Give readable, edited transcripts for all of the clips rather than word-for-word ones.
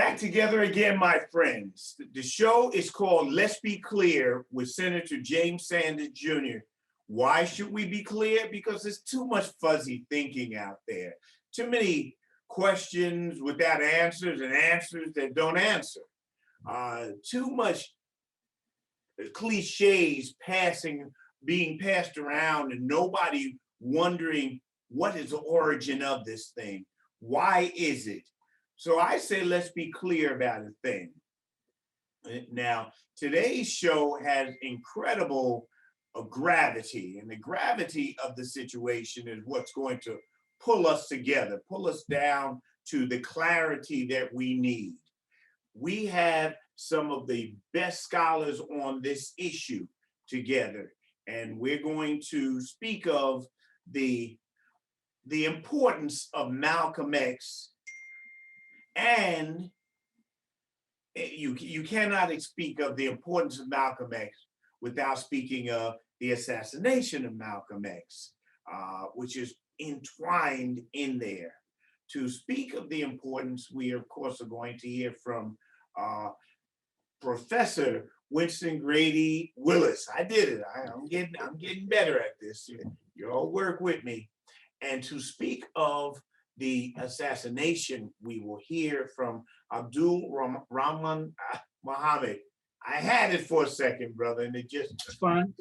Back together again, my friends. The show is called Let's Be Clear with Senator James Sanders Jr. Why should we be clear? Because there's too much fuzzy thinking out there. Too many questions without answers and answers that don't answer. Too much cliches being passed around and nobody wondering what is the origin of this thing? Why is it? So I say, let's be clear about a thing. Now, today's show has incredible gravity, and the gravity of the situation is what's going to pull us together, pull us down to the clarity that we need. We have some of the best scholars on this issue together, and we're going to speak of the importance of Malcolm X. And you cannot speak of the importance of Malcolm X without speaking of the assassination of Malcolm X, which is entwined in there. To speak of the importance, we of course are going to hear from Professor Winston Grady-Willis. I did it. I'm getting better at this. You all work with me. And to speak of the assassination, we will hear from Abdul Rahman Muhammad. I had it for a second, brother, and it just— It's fine.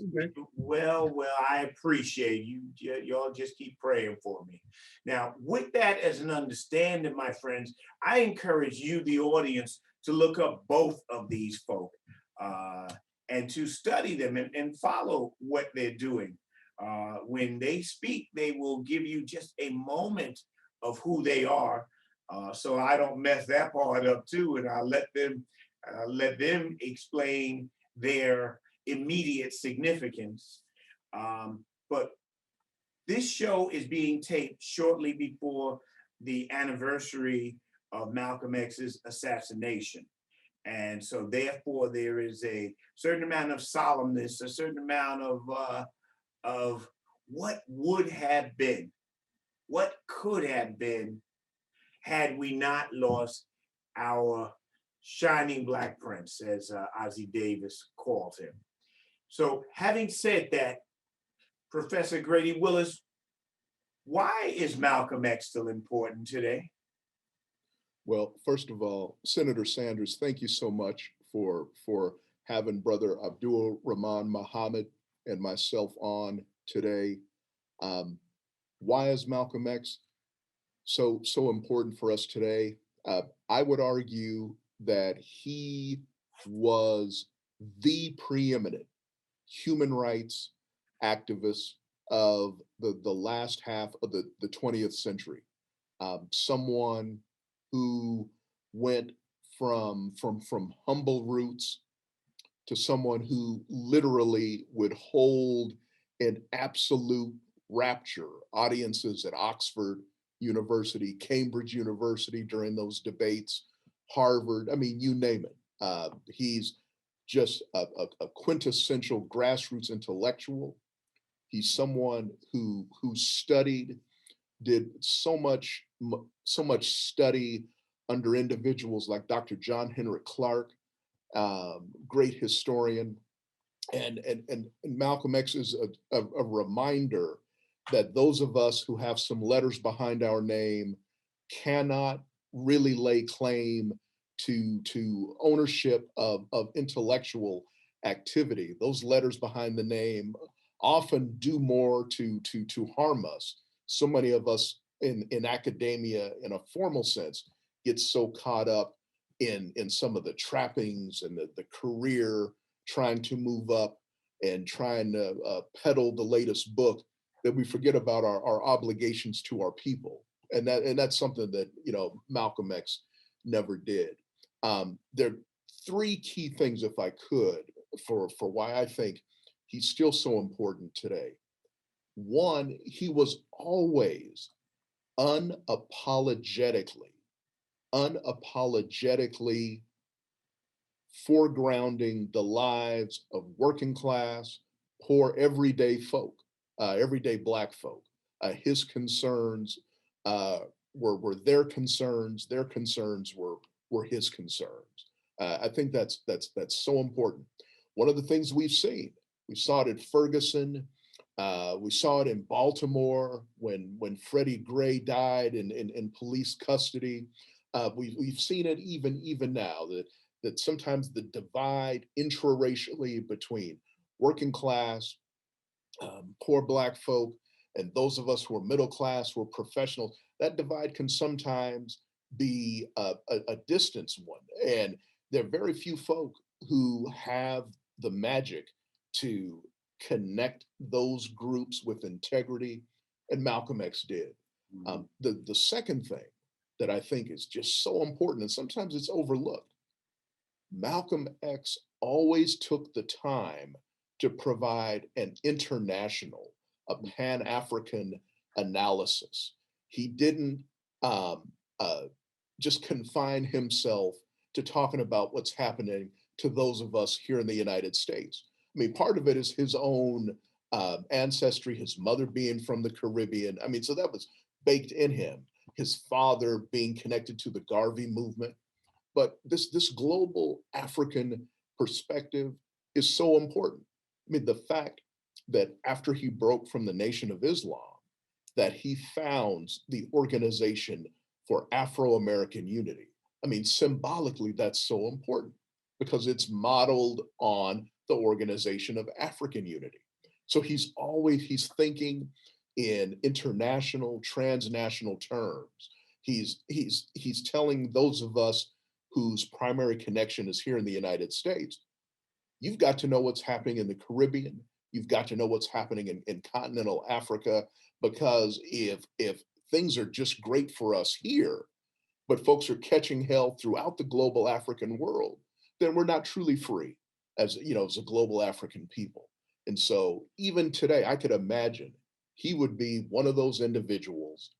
Well, I appreciate you. Y'all just keep praying for me. Now, with that as an understanding, my friends, I encourage you, the audience, to look up both of these folk and to study them and follow what they're doing. When they speak, they will give you just a moment of who they are, so I don't mess that part up too, and I'll let them explain their immediate significance. But this show is being taped shortly before the anniversary of Malcolm X's assassination, and so therefore there is a certain amount of solemnness, a certain amount of what would have been, what could have been, had we not lost our shining Black prince, as Ossie Davis called him. So having said that, Professor Grady-Willis, why is Malcolm X still important today? Well, first of all, Senator Sanders, thank you so much for having Brother Abdul Rahman Muhammad and myself on today. Why is Malcolm X so important for us today? I would argue that he was the preeminent human rights activist of the last half of the 20th century. Someone who went from humble roots to someone who literally would hold in absolute rapture audiences at Oxford University, Cambridge University during those debates, Harvard, I mean, you name it. He's just a quintessential grassroots intellectual. He's someone who studied, did so much study under individuals like Dr. John Henrik Clarke, great historian. And Malcolm X is a reminder that those of us who have some letters behind our name cannot really lay claim to ownership of intellectual activity. Those letters behind the name often do more to harm us. So many of us in academia, in a formal sense, get so caught up in some of the trappings and the career, trying to move up and trying to peddle the latest book, that we forget about our obligations to our people. And that's something that, Malcolm X never did. There are three key things, if I could, for why I think he's still so important today. One, he was always unapologetically foregrounding the lives of working class, poor, everyday folk, everyday Black folk. His concerns were their concerns. Their concerns were were his concerns. I think that's so important. One of the things we've seen, we saw it at Ferguson, we saw it in Baltimore when Freddie Gray died in police custody. We've seen it even now that sometimes the divide intraracially between working class, poor Black folk, and those of us who are middle class, who are professionals, that divide can sometimes be a distance one. And there are very few folk who have the magic to connect those groups with integrity, and Malcolm X did. The second thing that I think is just so important, and sometimes it's overlooked, Malcolm X always took the time to provide an international, a Pan-African analysis. He didn't um, just confine himself to talking about what's happening to those of us here in the United States. I mean, part of it is his own ancestry, his mother being from the Caribbean. I mean, so that was baked in him. His father being connected to the Garvey movement. But this global African perspective is so important. I mean, the fact that after he broke from the Nation of Islam, that he founds the Organization for Afro-American Unity. I mean, symbolically, that's so important because it's modeled on the Organization of African Unity. So he's thinking in international, transnational terms. He's telling those of us whose primary connection is here in the United States, you've got to know what's happening in the Caribbean. You've got to know what's happening in continental Africa, because if things are just great for us here, but folks are catching hell throughout the global African world, then we're not truly free as as a global African people. And so even today, I could imagine he would be one of those individuals,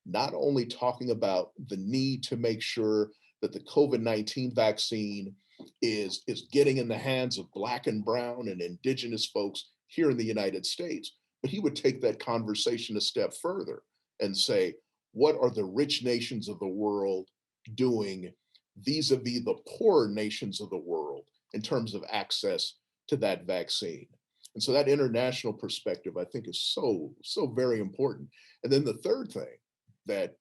not only talking about the need to make sure that the COVID-19 vaccine is getting in the hands of Black and brown and indigenous folks here in the United States, but he would take that conversation a step further and say, what are the rich nations of the world doing vis-a-vis the poorer nations of the world in terms of access to that vaccine? And so that international perspective, I think, is so very important. And then the third thing that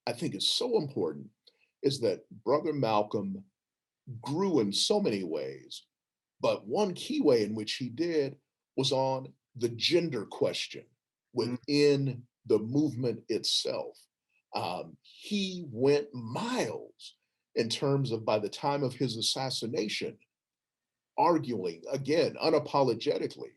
I think is so important is that Brother Malcolm grew in so many ways, but one key way in which he did was on the gender question within the movement itself. He went miles in terms of, by the time of his assassination, arguing, again, unapologetically,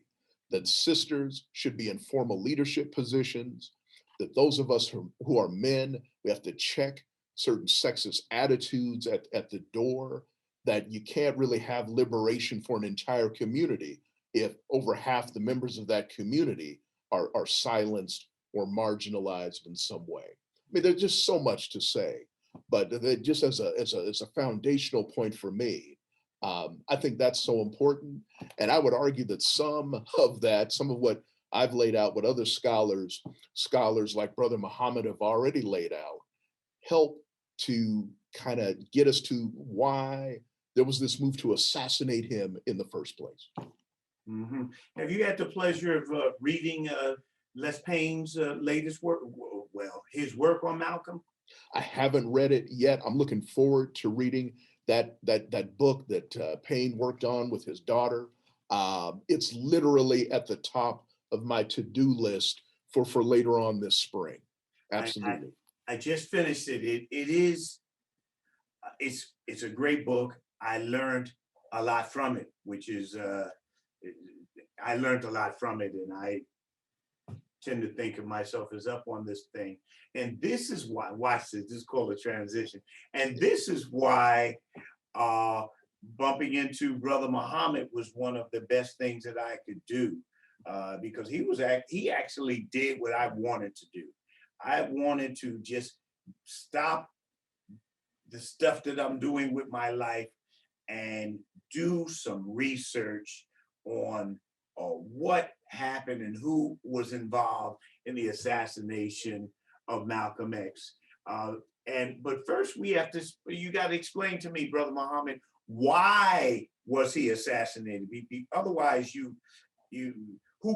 that sisters should be in formal leadership positions, that those of us who are men, we have to check certain sexist attitudes at the door, that you can't really have liberation for an entire community if over half the members of that community are silenced or marginalized in some way. I mean, there's just so much to say, but just as a foundational point for me, I think that's so important. And I would argue that some of what I've laid out, what other scholars like Brother Muhammad have already laid out, help to kind of get us to why there was this move to assassinate him in the first place. Mm-hmm. Have you had the pleasure of reading Les Payne's latest work? Well, his work on Malcolm? I haven't read it yet. I'm looking forward to reading that book that Payne worked on with his daughter. It's literally at the top of my to-do list for later on this spring. Absolutely. I just finished it. It's a great book. I learned a lot from it, which is I learned a lot from it, and I tend to think of myself as up on this thing. And this is why, watch this is called a transition. And this is why bumping into Brother Muhammad was one of the best things that I could do, because he actually did what I wanted to do. I wanted to just stop the stuff that I'm doing with my life and do some research on what happened and who was involved in the assassination of Malcolm X. But first you got to explain to me, Brother Muhammad, why was he assassinated? Otherwise, who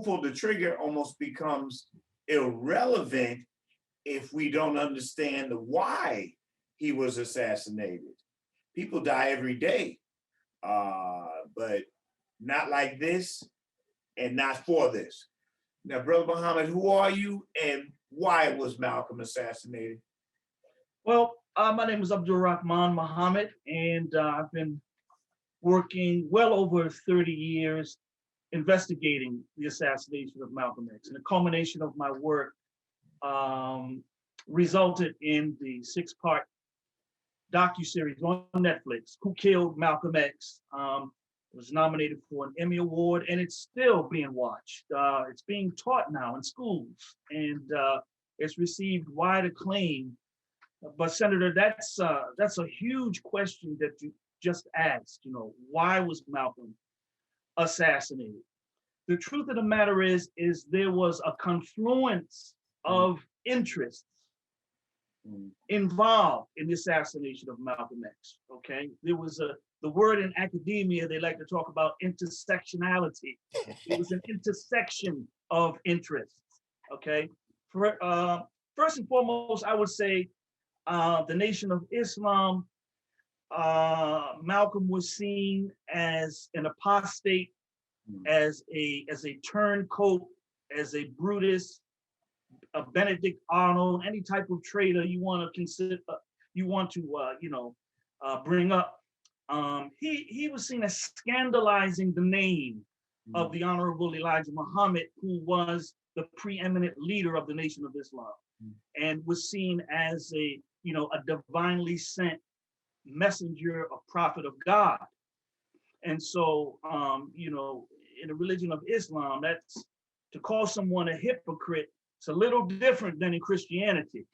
pulled the trigger almost becomes irrelevant if we don't understand the why he was assassinated. People die every day, but not like this and not for this. Now, Brother Muhammad, who are you and why was Malcolm assassinated? Well, my name is Abdul Rahman Muhammad, and I've been working well over 30 years investigating the assassination of Malcolm X. And the culmination of my work resulted in the 6-part docuseries on Netflix, Who Killed Malcolm X? It was nominated for an Emmy Award, and it's still being watched. It's being taught now in schools, and it's received wide acclaim. But Senator, that's a huge question that you just asked. You know, why was Malcolm assassinated? The truth of the matter is there was a confluence of interests involved in the assassination of Malcolm X. Okay, there was the word in academia they like to talk about intersectionality. It was an intersection of interests. Okay, first and foremost, I would say the Nation of Islam. Malcolm was seen as an apostate, as a turncoat, as a Brutus, a Benedict Arnold, any type of traitor you want to consider, bring up. He was seen as scandalizing the name of the Honorable Elijah Muhammad, who was the preeminent leader of the Nation of Islam, and was seen as a divinely sent messenger, a prophet of God. And so, in the religion of Islam, that's to call someone a hypocrite. It's a little different than in Christianity,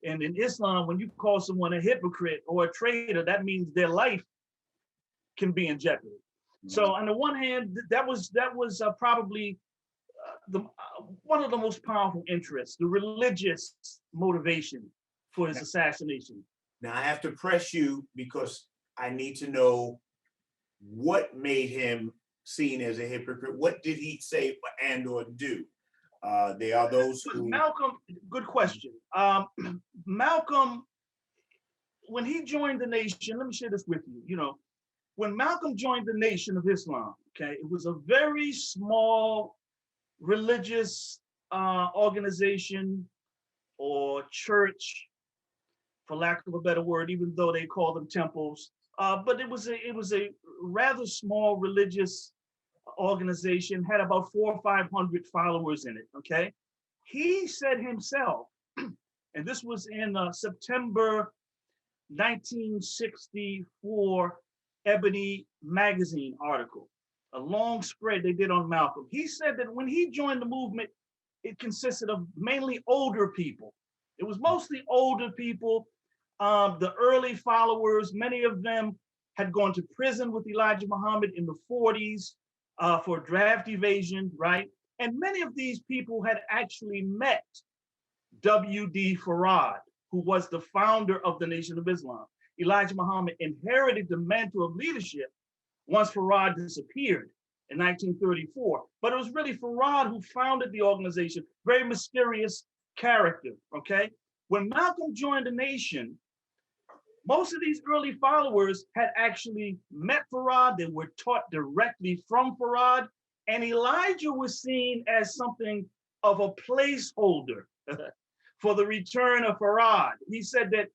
And in Islam, when you call someone a hypocrite or a traitor, that means their life can be in jeopardy. So, on the one hand, that was probably one of the most powerful interests, the religious motivation for his assassination. Now, I have to press you because I need to know what made him seen as a hypocrite. What did he say and or do? There are those who... Malcolm, good question. Malcolm, when he joined the nation, let me share this with you. When Malcolm joined the Nation of Islam, okay, it was a very small religious organization or church, for lack of a better word, even though they call them temples. But it was a rather small religious organization, had about 400 or 500 followers in it. Okay, he said himself, and this was in September 1964 Ebony magazine article, a long spread they did on Malcolm. He said that when he joined the movement, it consisted of mainly older people. It was mostly older people. The early followers, many of them had gone to prison with Elijah Muhammad in the 40s for draft evasion, right? And many of these people had actually met W.D. Farad, who was the founder of the Nation of Islam. Elijah Muhammad inherited the mantle of leadership once Farad disappeared in 1934. But it was really Farad who founded the organization, very mysterious character, okay? When Malcolm joined the nation, most of these early followers had actually met Farad. They were taught directly from Farad, and Elijah was seen as something of a placeholder for the return of Farad. He said that,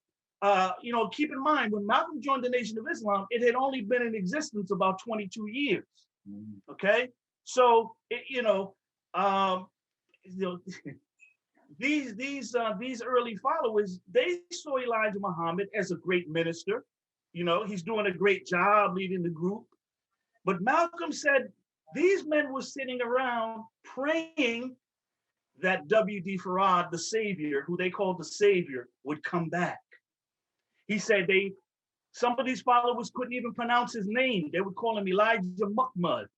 keep in mind, when Malcolm joined the Nation of Islam, it had only been in existence about 22 years, okay? So, these early followers, they saw Elijah Muhammad as a great minister. He's doing a great job leading the group. But Malcolm said these men were sitting around praying that W.D. Farad, the savior, who they called the savior, would come back. He said some of these followers couldn't even pronounce his name. They would call him Elijah Muhammad,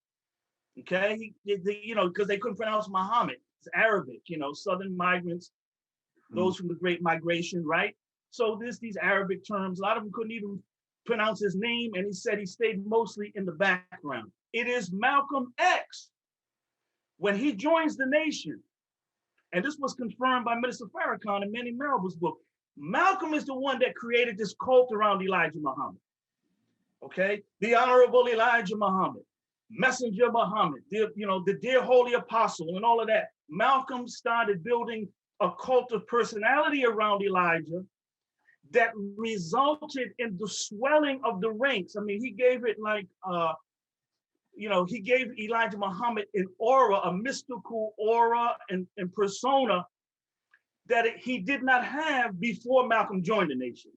okay? Because they couldn't pronounce Muhammad. It's Arabic, Southern migrants those from the Great Migration, right? So there's these Arabic terms. A lot of them couldn't even pronounce his name, and he said he stayed mostly in the background. It is Malcolm X, when he joins the nation, and this was confirmed by Minister Farrakhan in Manny Marable's book. Malcolm is the one that created this cult around Elijah Muhammad. Okay, the Honorable Elijah Muhammad, Messenger Muhammad, the dear holy apostle, and all of that. Malcolm started building a cult of personality around Elijah that resulted in the swelling of the ranks. I mean, he gave it like, he gave Elijah Muhammad an aura, a mystical aura and persona that he did not have before Malcolm joined the nation.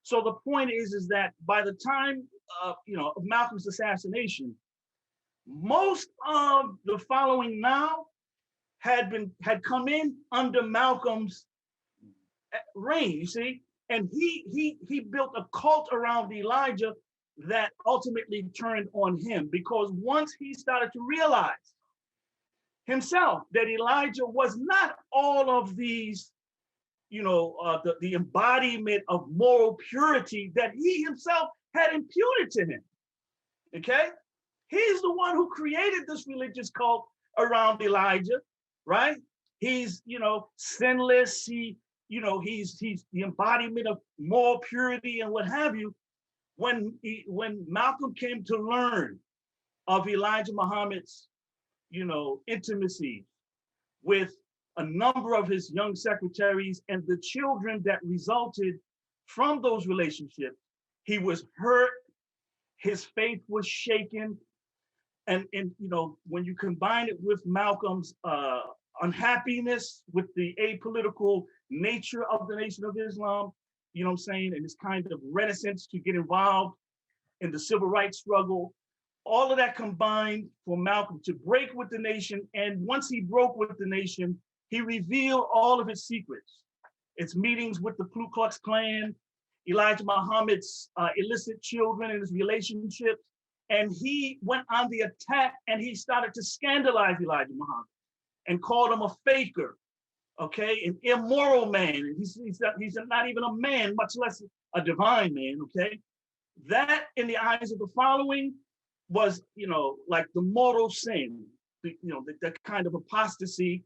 So the point is that by the time of Malcolm's assassination, most of the following now had come in under Malcolm's reign, you see, and he built a cult around Elijah that ultimately turned on him, because once he started to realize himself that Elijah was not all of these, the embodiment of moral purity that he himself had imputed to him. Okay, he's the one who created this religious cult around Elijah, right? He's sinless. He's the embodiment of moral purity and what have you. When Malcolm came to learn of Elijah Muhammad's intimacy with a number of his young secretaries and the children that resulted from those relationships, he was hurt. His faith was shaken. And when you combine it with Malcolm's unhappiness with the apolitical nature of the Nation of Islam, and his kind of reticence to get involved in the civil rights struggle, all of that combined for Malcolm to break with the nation. And once he broke with the nation, he revealed all of its secrets, its meetings with the Ku Klux Klan, Elijah Muhammad's illicit children and his relationships. And he went on the attack, and he started to scandalize Elijah Muhammad and called him a faker, okay, an immoral man. And he's not even a man, much less a divine man, okay? That, in the eyes of the following, was, like the mortal sin, the kind of apostasy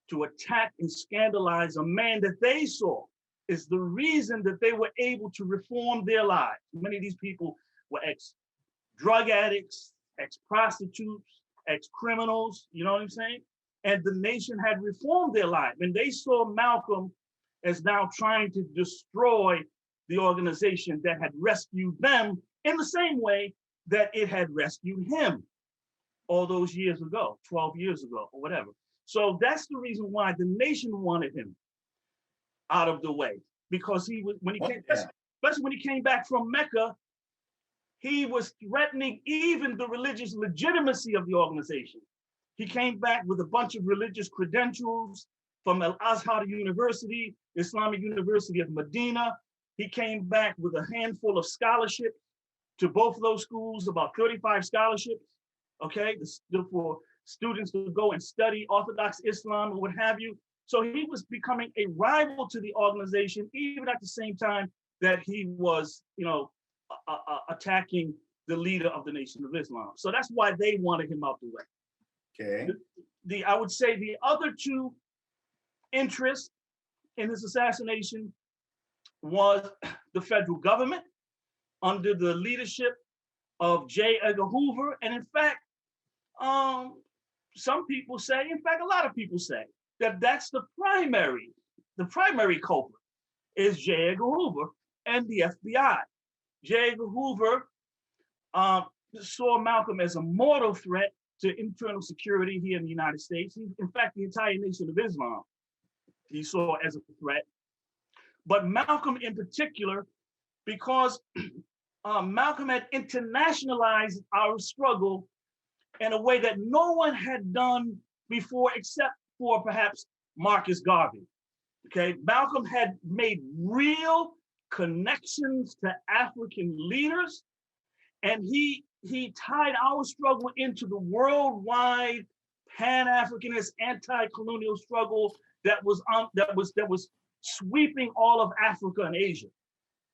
to attack and scandalize a man that they saw is the reason that they were able to reform their lives. Many of these people were ex-drug addicts, ex-prostitutes, ex-criminals, you know what I'm saying? And the nation had reformed their life. And they saw Malcolm as now trying to destroy the organization that had rescued them in the same way that it had rescued him all those years ago, 12 years ago, or whatever. So that's the reason why the nation wanted him out of the way, because especially when he came back from Mecca, he was threatening even the religious legitimacy of the organization. He came back with a bunch of religious credentials from Al-Azhar University, Islamic University of Medina. He came back with a handful of scholarships to both of those schools, about 35 scholarships, okay, for students to go and study Orthodox Islam or what have you. So he was becoming a rival to the organization, even at the same time that he was, attacking the leader of the Nation of Islam. So that's why they wanted him out the way. Okay. I would say the other two interests in his assassination was the federal government under the leadership of J. Edgar Hoover. And in fact, some people say, in fact, a lot of people say that that's the primary culprit is J. Edgar Hoover and the FBI. J. Edgar Hoover saw Malcolm as a mortal threat to internal security here in the United States. In fact, the entire Nation of Islam, he saw as a threat. But Malcolm in particular, because Malcolm had internationalized our struggle in a way that no one had done before, except for perhaps Marcus Garvey. Okay, Malcolm had made real connections to African leaders, and he tied our struggle into the worldwide Pan-Africanist anti-colonial struggle that was sweeping all of Africa and Asia.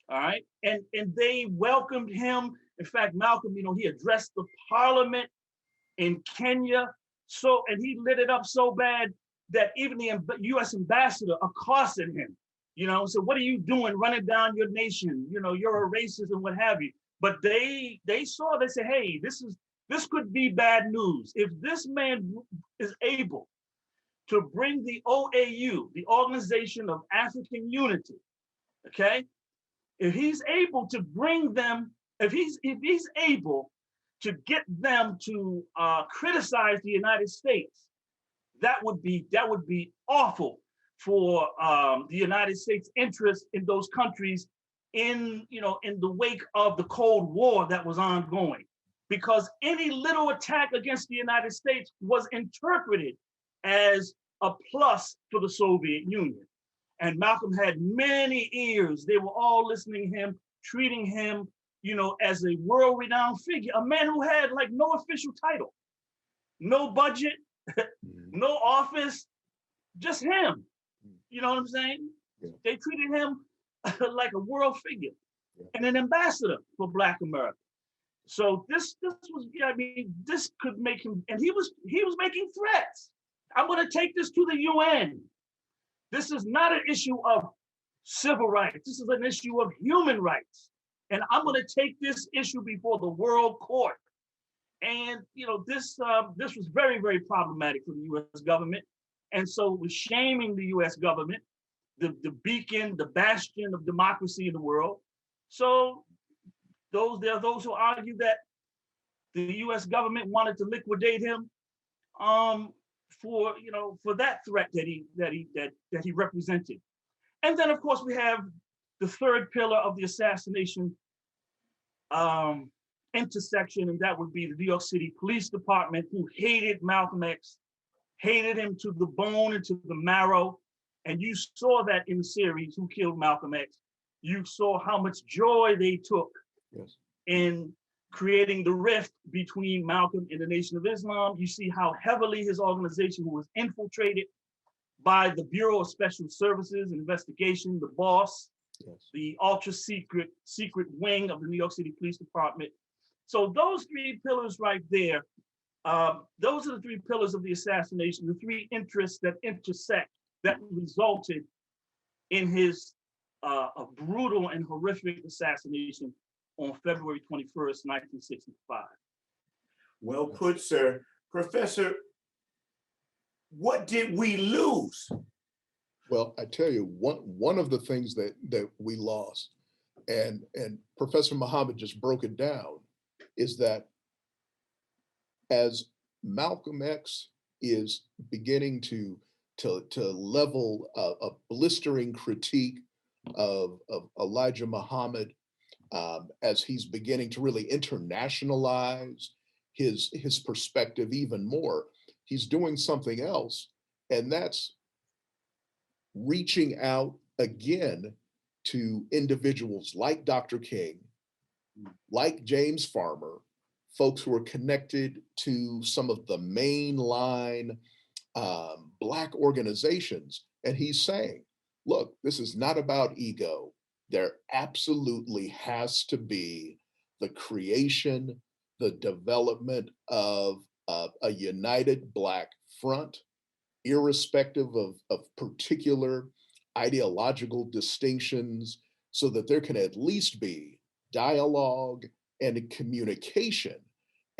All right. And they welcomed him. In fact, Malcolm, he addressed the parliament in Kenya. And he lit it up so bad that even the US ambassador accosted him, so what are you doing running down your nation? You're a racist and what have you. But they said, hey, this could be bad news. If this man is able to bring the OAU, the Organization of African Unity, okay? If he's able to bring them, if he's able to get them to criticize the United States, that would be awful for the United States' interest in those countries in the wake of the Cold War that was ongoing. Because any little attack against the United States was interpreted as a plus for the Soviet Union. And Malcolm had many ears. They were all listening to him, treating him, as a world-renowned figure, a man who had like no official title, no budget, no office, just him. You know what I'm saying? Yeah. They treated him like a world figure and an ambassador for Black America. So this was, this could make him, and he was making threats. I'm going to take this to the UN. This is not an issue of civil rights. This is an issue of human rights. And I'm going to take this issue before the World Court. And this was very, very problematic for the U.S. government. And so it was shaming the U.S. government, the beacon, the bastion of democracy in the world. So there are those who argue that the U.S. government wanted to liquidate him for that threat that he represented. And then of course we have the third pillar of the assassination intersection, and that would be the New York City Police Department, who hated Malcolm X, hated him to the bone and to the marrow. And you saw that in the series, Who Killed Malcolm X? You saw how much joy they took in creating the rift between Malcolm and the Nation of Islam. You see how heavily his organization was infiltrated by the Bureau of Special Services and Investigation, the BOSS, the ultra secret wing of the New York City Police Department. So those three pillars right there, those are the three pillars of the assassination, the three interests that intersect, that resulted in his a brutal and horrific assassination on February 21st, 1965. Well put, sir. Professor, what did we lose? Well, I tell you, one of the things that we lost, and Professor Muhammad just broke it down, is that as Malcolm X is beginning to level a blistering critique of Elijah Muhammad, as he's beginning to really internationalize his perspective even more, he's doing something else, and that's reaching out again to individuals like Dr. King, like James Farmer, folks who are connected to some of the mainline Black organizations. And he's saying, look, this is not about ego. There absolutely has to be the creation, the development of a united Black front, irrespective of particular ideological distinctions, so that there can at least be dialogue and communication,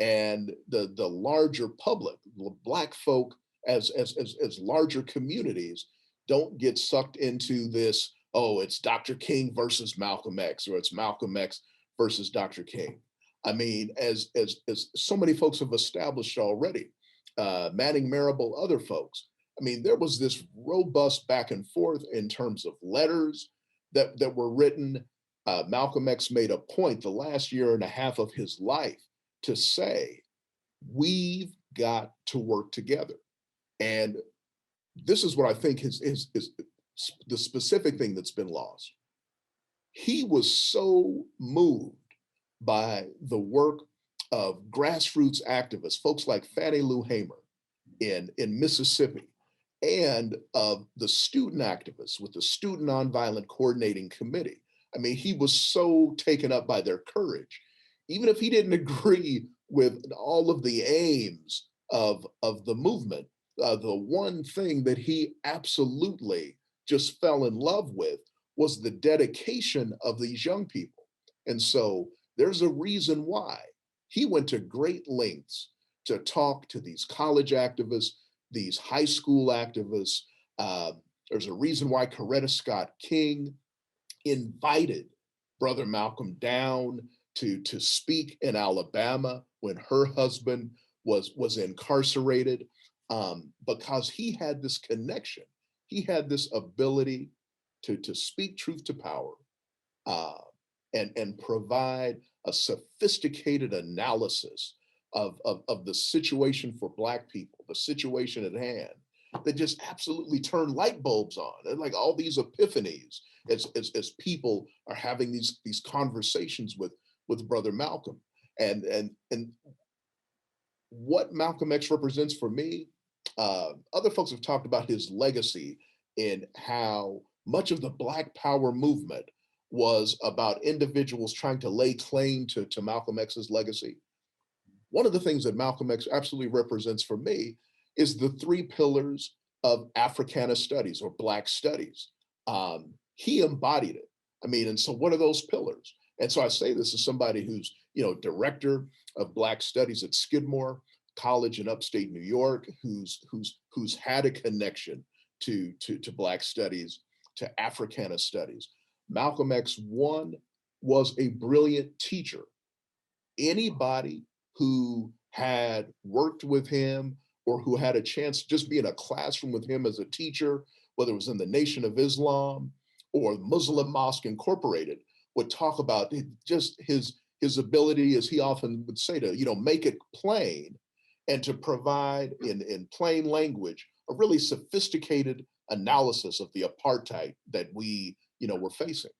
and the larger public, Black folk as larger communities, don't get sucked into this, oh, it's Dr. King versus Malcolm X, or it's Malcolm X versus Dr. King. I mean, as so many folks have established already, Manning Marable, other folks, I mean, there was this robust back and forth in terms of letters that were written. Malcolm X made a point the last year and a half of his life to say, we've got to work together. And this is what I think is the specific thing that's been lost. He was so moved by the work of grassroots activists, folks like Fannie Lou Hamer in Mississippi, and of the student activists with the Student Nonviolent Coordinating Committee. I mean, he was so taken up by their courage. Even if he didn't agree with all of the aims of the movement, the one thing that he absolutely just fell in love with was the dedication of these young people. And so there's a reason why he went to great lengths to talk to these college activists, these high school activists. There's a reason why Coretta Scott King invited Brother Malcolm down to speak in Alabama when her husband was incarcerated, because he had this connection. He had this ability to speak truth to power, and provide a sophisticated analysis of the situation for Black people, the situation at hand, that just absolutely turned light bulbs on, and like all these epiphanies as people are having these conversations with Brother Malcolm. And what Malcolm X represents for me, other folks have talked about his legacy in how much of the Black Power movement was about individuals trying to lay claim to Malcolm X's legacy. One of the things that Malcolm X absolutely represents for me is the three pillars of Africana Studies or Black Studies. He embodied it. I mean, and so what are those pillars? And so I say this as somebody who's, director of Black Studies at Skidmore College in upstate New York, who's had a connection to Black Studies, to Africana Studies. Malcolm X, one, was a brilliant teacher. Anybody who had worked with him or who had a chance to just be in a classroom with him as a teacher, whether it was in the Nation of Islam or Muslim Mosque Incorporated, would talk about just his ability, as he often would say, to make it plain and to provide in plain language a really sophisticated analysis of the apartheid that we were facing.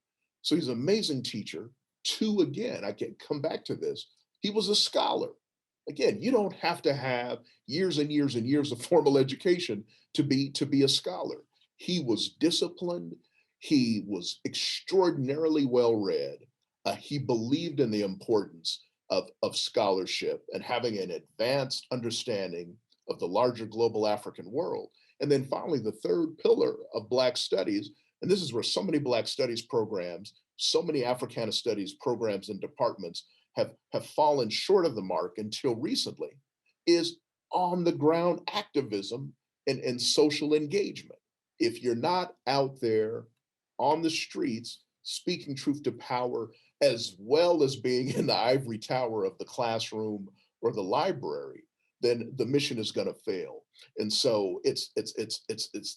So he's an amazing teacher. Two, again, I can come back to this, he was a scholar. Again, you don't have to have years and years and years of formal education to be a scholar. He was disciplined. He was extraordinarily well read. He believed in the importance of scholarship and having an advanced understanding of the larger global African world. And then finally, the third pillar of Black Studies, and this is where so many Black Studies programs, so many Africana Studies programs and departments have fallen short of the mark until recently, is on the ground activism and social engagement. If you're not out there on the streets speaking truth to power, as well as being in the ivory tower of the classroom or the library, then the mission is going to fail. And so it's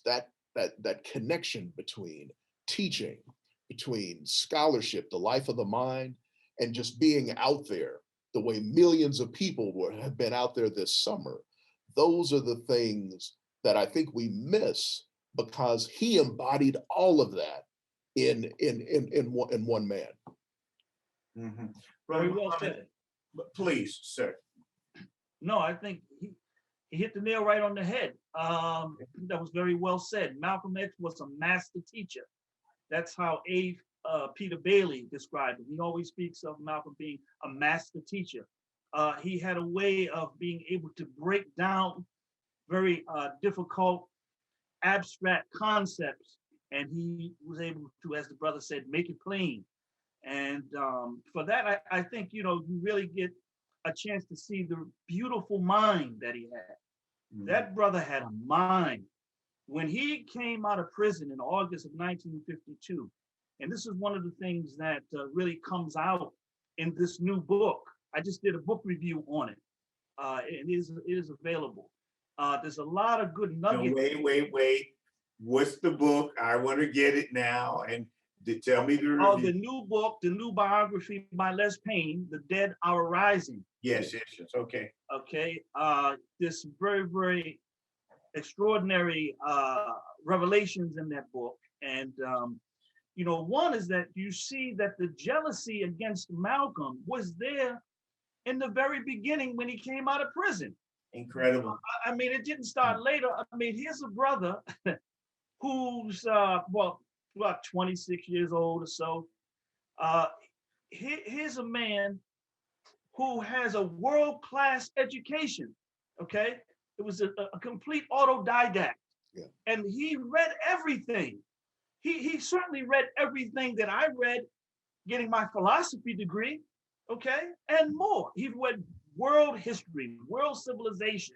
that connection between teaching, between scholarship, the life of the mind, and just being out there the way millions of people have been out there this summer. Those are the things that I think we miss, because he embodied all of that in one man. Mm-hmm. Very well said. Please, sir. No, I think he hit the nail right on the head. That was very well said. Malcolm X was a master teacher. That's how Peter Bailey described it. He always speaks of Malcolm being a master teacher. He had a way of being able to break down very difficult, abstract concepts, and he was able to, as the brother said, make it plain. And for that, I think, you really get a chance to see the beautiful mind that he had. Mm-hmm. That brother had a mind. When he came out of prison in August of 1952, and this is one of the things that really comes out in this new book. I just did a book review on it. It is available. There's a lot of good nuggets. No, wait. What's the book? I want to get it now. And tell me the review. Oh, the new book, the new biography by Les Payne, The Dead Are Rising. Yes. Okay. Okay. There's very, very extraordinary revelations in that book. And, one is that you see that the jealousy against Malcolm was there in the very beginning when he came out of prison. Incredible. I mean, it didn't start later. I mean, here's a brother who's well, about 26 years old or so. Here's a man who has a world-class education. Okay, it was a complete autodidact, Yeah. and he read everything. He certainly read everything that I read, getting my philosophy degree. Okay, and more. He read world history, world civilization,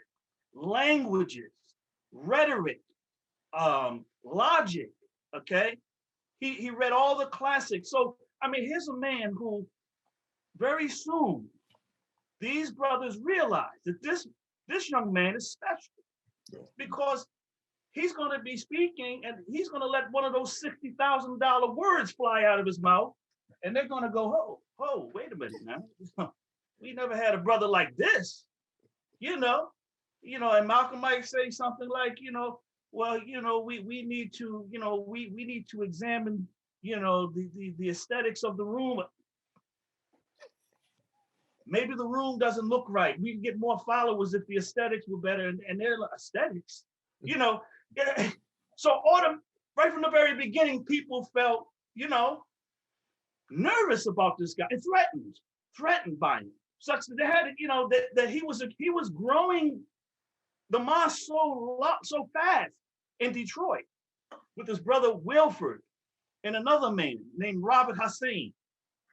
languages, rhetoric, logic. Okay, he read all the classics. So I mean, here's a man who very soon these brothers realized that this young man is special because he's going to be speaking and he's going to let one of those $60,000 words fly out of his mouth, and they're going to go, oh, wait a minute now. We never had a brother like this, you know. And Malcolm might say something like, well, we need to, we need to examine, the aesthetics of the room. Maybe the room doesn't look right. We can get more followers if the aesthetics were better. And they're like, aesthetics, So right from the very beginning, people felt, nervous about this guy and threatened by him, such that they had, that he was growing the mosque so fast in Detroit with his brother Wilford and another man named Robert Hussein.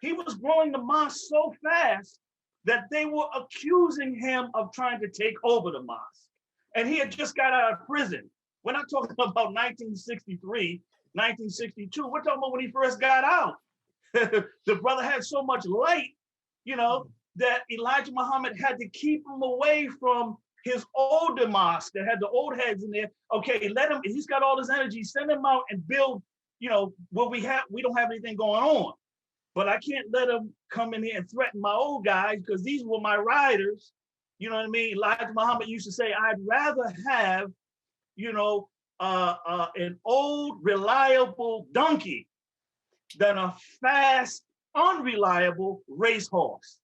He was growing the mosque so fast that they were accusing him of trying to take over the mosque. And he had just got out of prison. We're not talking about 1963, 1962. We're talking about when he first got out. The brother had so much light, that Elijah Muhammad had to keep him away from his older mosque that had the old heads in there. Okay, let him, he's got all this energy, send him out and build, what we don't have anything going on. But I can't let him come in here and threaten my old guys because these were my riders. You know what I mean? Elijah Muhammad used to say, I'd rather have, an old, reliable donkey than a fast, unreliable racehorse.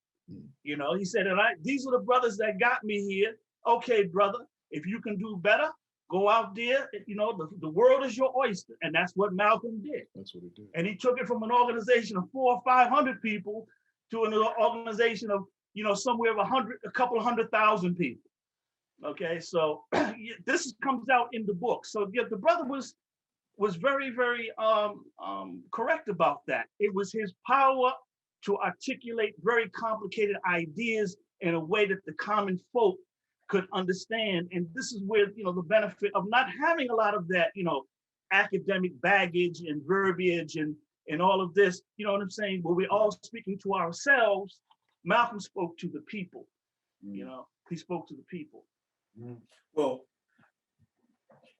He said, these are the brothers that got me here. Okay, brother, if you can do better, go out there. The world is your oyster. And that's what Malcolm did. That's what he did. And he took it from an organization of 400 or 500 people to an organization of, somewhere of a couple of 100,000 people. Okay, so this comes out in the book. So yeah, the brother was very, very correct about that. It was his power to articulate very complicated ideas in a way that the common folk could understand. And this is where, the benefit of not having a lot of that, academic baggage and verbiage and all of this, you know what I'm saying? Where we're all speaking to ourselves. Malcolm spoke to the people, he spoke to the people. Well,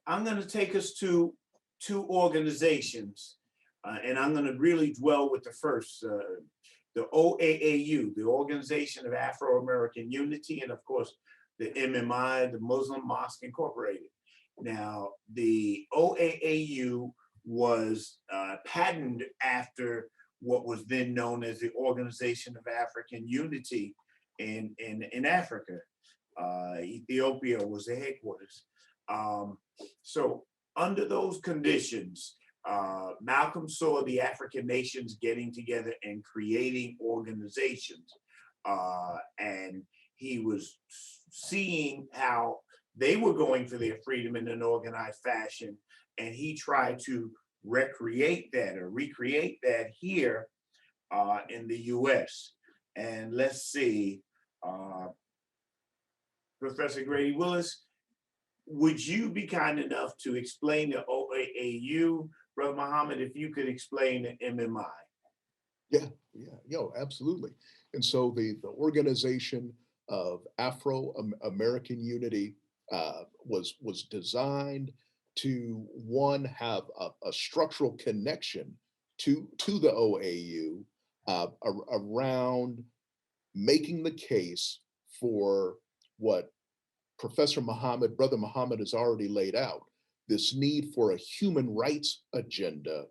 I'm going to take us to two organizations, and I'm going to really dwell with the first, the OAAU, the Organization of Afro-American Unity, and of course, the MMI, the Muslim Mosque Incorporated. Now, the OAAU was patterned after what was then known as the Organization of African Unity in Africa. Ethiopia was the headquarters. So under those conditions, Malcolm saw the African nations getting together and creating organizations. And he was seeing how they were going for their freedom in an organized fashion. And he tried to recreate that here in the US. And let's see, Professor Grady-Willis, would you be kind enough to explain the OAAU, Brother Muhammad, if you could explain the MMI? Yeah, absolutely. And so the Organization of Afro-American Unity was designed to, one, have a structural connection to the OAU around making the case for what Brother Muhammad has already laid out, this need for a human rights agenda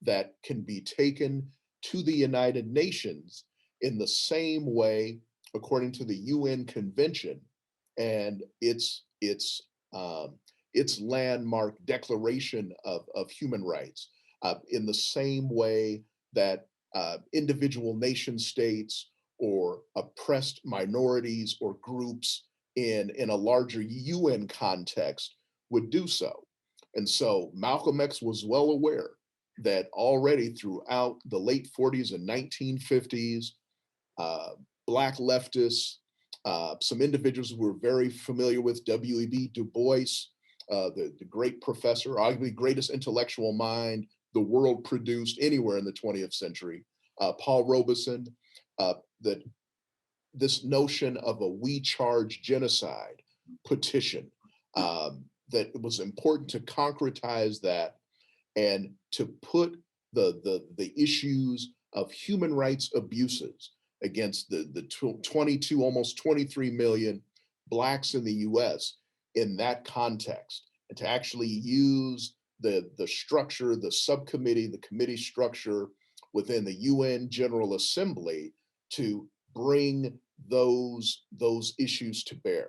that can be taken to the United Nations in the same way, according to the UN Convention and its landmark Declaration of Human Rights, in the same way that individual nation states or oppressed minorities or groups in a larger UN context would do so. And so Malcolm X was well aware that already throughout the late 40s and 1950s, Black leftists, some individuals who were very familiar with W.E.B. Du Bois, the great professor, arguably greatest intellectual mind the world produced anywhere in the 20th century, Paul Robeson, that this notion of a We Charge Genocide petition, that it was important to concretize that and to put the issues of human rights abuses against the 22, almost 23 million Blacks in the US in that context, and to actually use the structure, the subcommittee, the committee structure within the UN General Assembly to bring those issues to bear.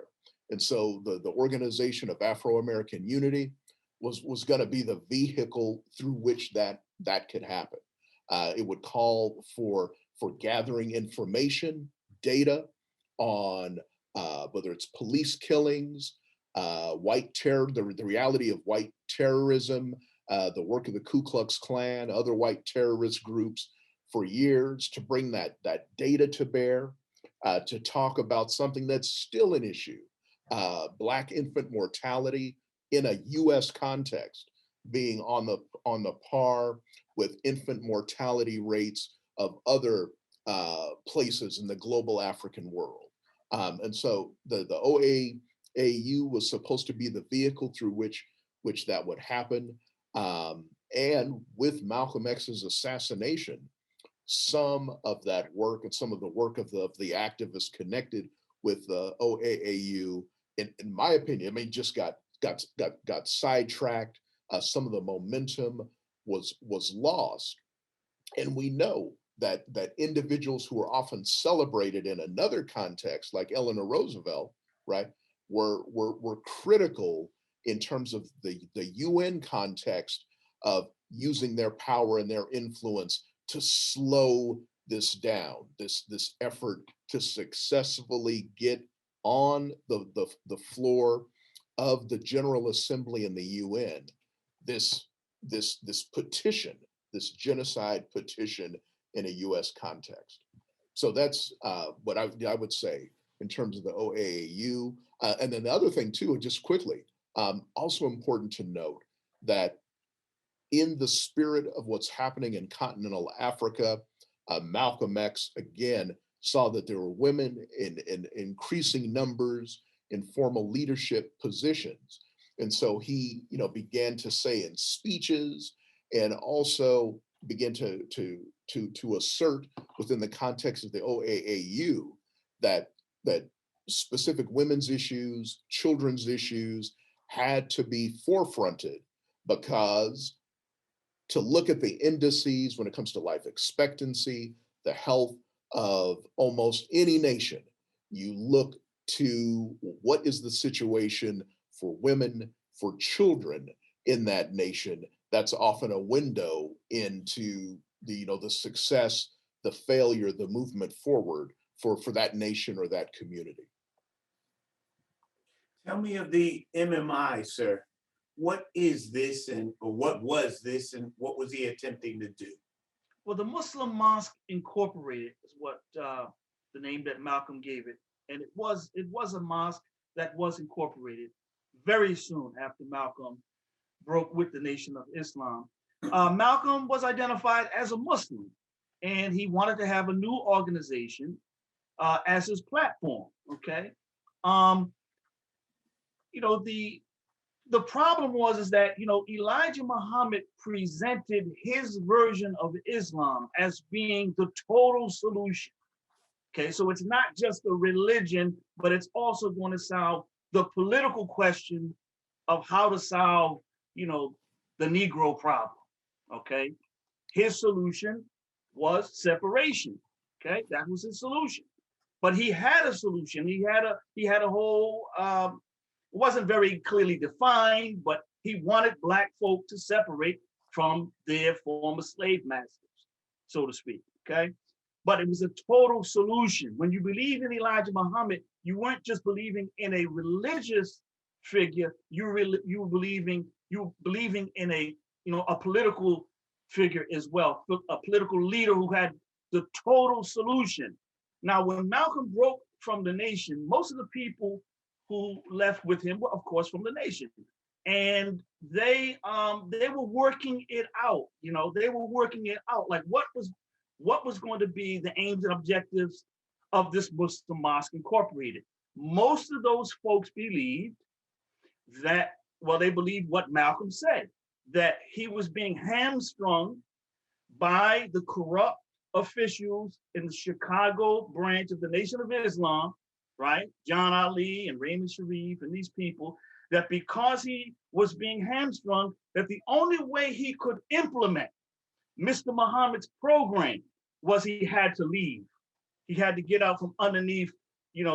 And so the Organization of Afro-American Unity was going to be the vehicle through which that could happen. It would call for gathering information, data on whether it's police killings, white terror, the reality of white terrorism, the work of the Ku Klux Klan, other white terrorist groups for years, to bring that data to bear, to talk about something that's still an issue, Black infant mortality in a US context being on the par with infant mortality rates of other places in the global African world. And so the OAAU was supposed to be the vehicle through which that would happen. And with Malcolm X's assassination, some of that work and some of the work of the activists connected with the OAAU, in my opinion, I mean, just got sidetracked. Some of the momentum was lost. And we know that individuals who are often celebrated in another context, like Eleanor Roosevelt, right, were critical in terms of the UN context of using their power and their influence to slow this down, this effort to successfully get on the floor of the General Assembly in the UN, this petition, this genocide petition in a US context. So that's what I would say in terms of the OAAU. And then the other thing too, just quickly, also important to note that in the spirit of what's happening in continental Africa, Malcolm X again saw that there were women in increasing numbers in formal leadership positions. And so he, began to say in speeches and also began to assert within the context of the OAAU that specific women's issues, children's issues had to be forefronted, because to look at the indices when it comes to life expectancy, the health of almost any nation, you look to what is the situation for women, for children in that nation. That's often a window into the success, the failure, the movement forward for that nation or that community. Tell me of the MMI, sir. What is this, or what was this, and what was he attempting to do? Well, the Muslim Mosque Incorporated is what the name that Malcolm gave it, and it was a mosque that was incorporated very soon after Malcolm broke with the Nation of Islam. Malcolm was identified as a Muslim, and he wanted to have a new organization as his platform. Okay, the problem was that Elijah Muhammad presented his version of Islam as being the total solution. Okay, so it's not just a religion, but it's also going to solve the political question of how to solve, the Negro problem. Okay, his solution was separation. Okay, that was his solution. But he had a solution. He had a whole, wasn't very clearly defined, but he wanted Black folk to separate from their former slave masters, so to speak, okay? But it was a total solution. When you believe in Elijah Muhammad, you weren't just believing in a religious figure, you were believing in a, a political figure as well, a political leader who had the total solution. Now, when Malcolm broke from the nation, most of the people who left with him were, of course, from the nation. And they were working it out, they were working it out, like what was going to be the aims and objectives of this Muslim Mosque Incorporated. Most of those folks believed that, well, they believed what Malcolm said, that he was being hamstrung by the corrupt officials in the Chicago branch of the Nation of Islam, right? John Ali and Raymond Sharif and these people, that because he was being hamstrung, that the only way he could implement Mr. Muhammad's program was he had to leave. He had to get out from underneath,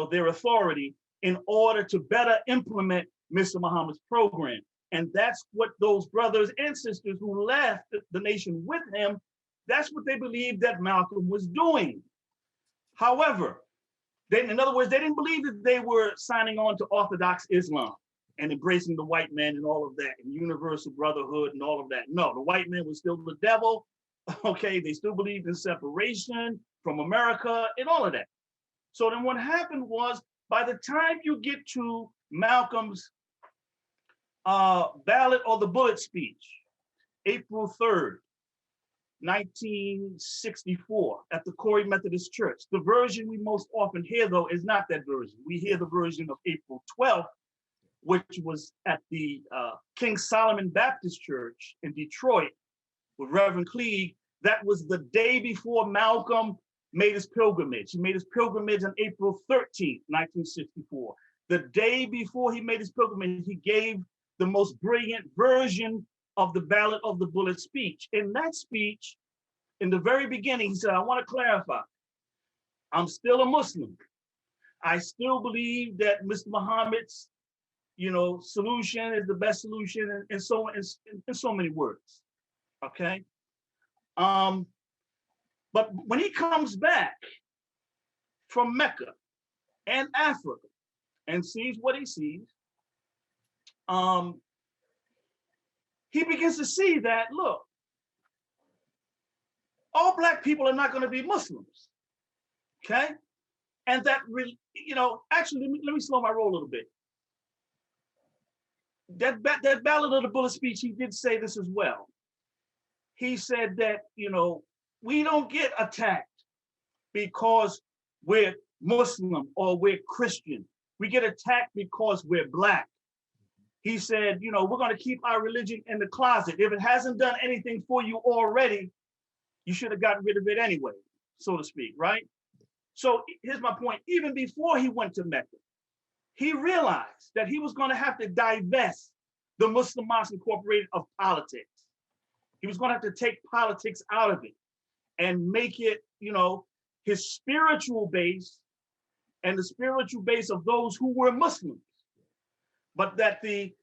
their authority in order to better implement Mr. Muhammad's program. And that's what those brothers and sisters who left the nation with him, that's what they believed that Malcolm was doing. However, in other words, they didn't believe that they were signing on to Orthodox Islam and embracing the white man and all of that, and universal brotherhood and all of that. No, the white man was still the devil. Okay, they still believed in separation from America and all of that. So then what happened was, by the time you get to Malcolm's ballot or the bullet speech, April 3rd, 1964, at the Corey Methodist Church. The version we most often hear, though, is not that version. We hear the version of April 12th, which was at the King Solomon Baptist Church in Detroit with Reverend Cleage. That was the day before Malcolm made his pilgrimage. He made his pilgrimage on April 13th, 1964. The day before he made his pilgrimage, he gave the most brilliant version of the Ballad of the Bullet speech. In that speech, in the very beginning, he said, I want to clarify, I'm still a Muslim. I still believe that Mr. Muhammad's, solution is the best solution, and so on, in so many words, okay? But when he comes back from Mecca and Africa and sees what he sees, he begins to see that, look, all Black people are not going to be Muslims, okay? And that, actually, let me slow my roll a little bit. That Ballad of the Bullet speech, he did say this as well. He said that, we don't get attacked because we're Muslim or we're Christian. We get attacked because we're Black. He said, we're going to keep our religion in the closet. If it hasn't done anything for you already, you should have gotten rid of it anyway, so to speak, right? So here's my point. Even before he went to Mecca, he realized that he was going to have to divest the Muslim Mosque Incorporated of politics. He was going to have to take politics out of it and make it, his spiritual base and the spiritual base of those who were Muslims. But that the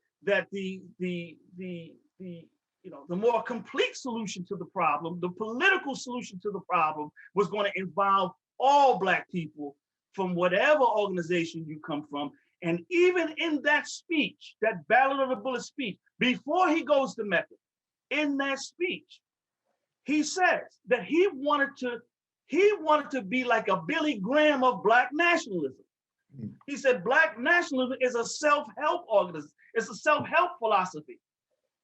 more complete solution to the problem, the political solution to the problem, was going to involve all Black people from whatever organization you come from. And even in that speech, that Ballad of the Bullet speech, before he goes to Mecca, in that speech, he says that he wanted to be like a Billy Graham of Black nationalism. He said Black nationalism is a self-help organization. It's a self-help philosophy,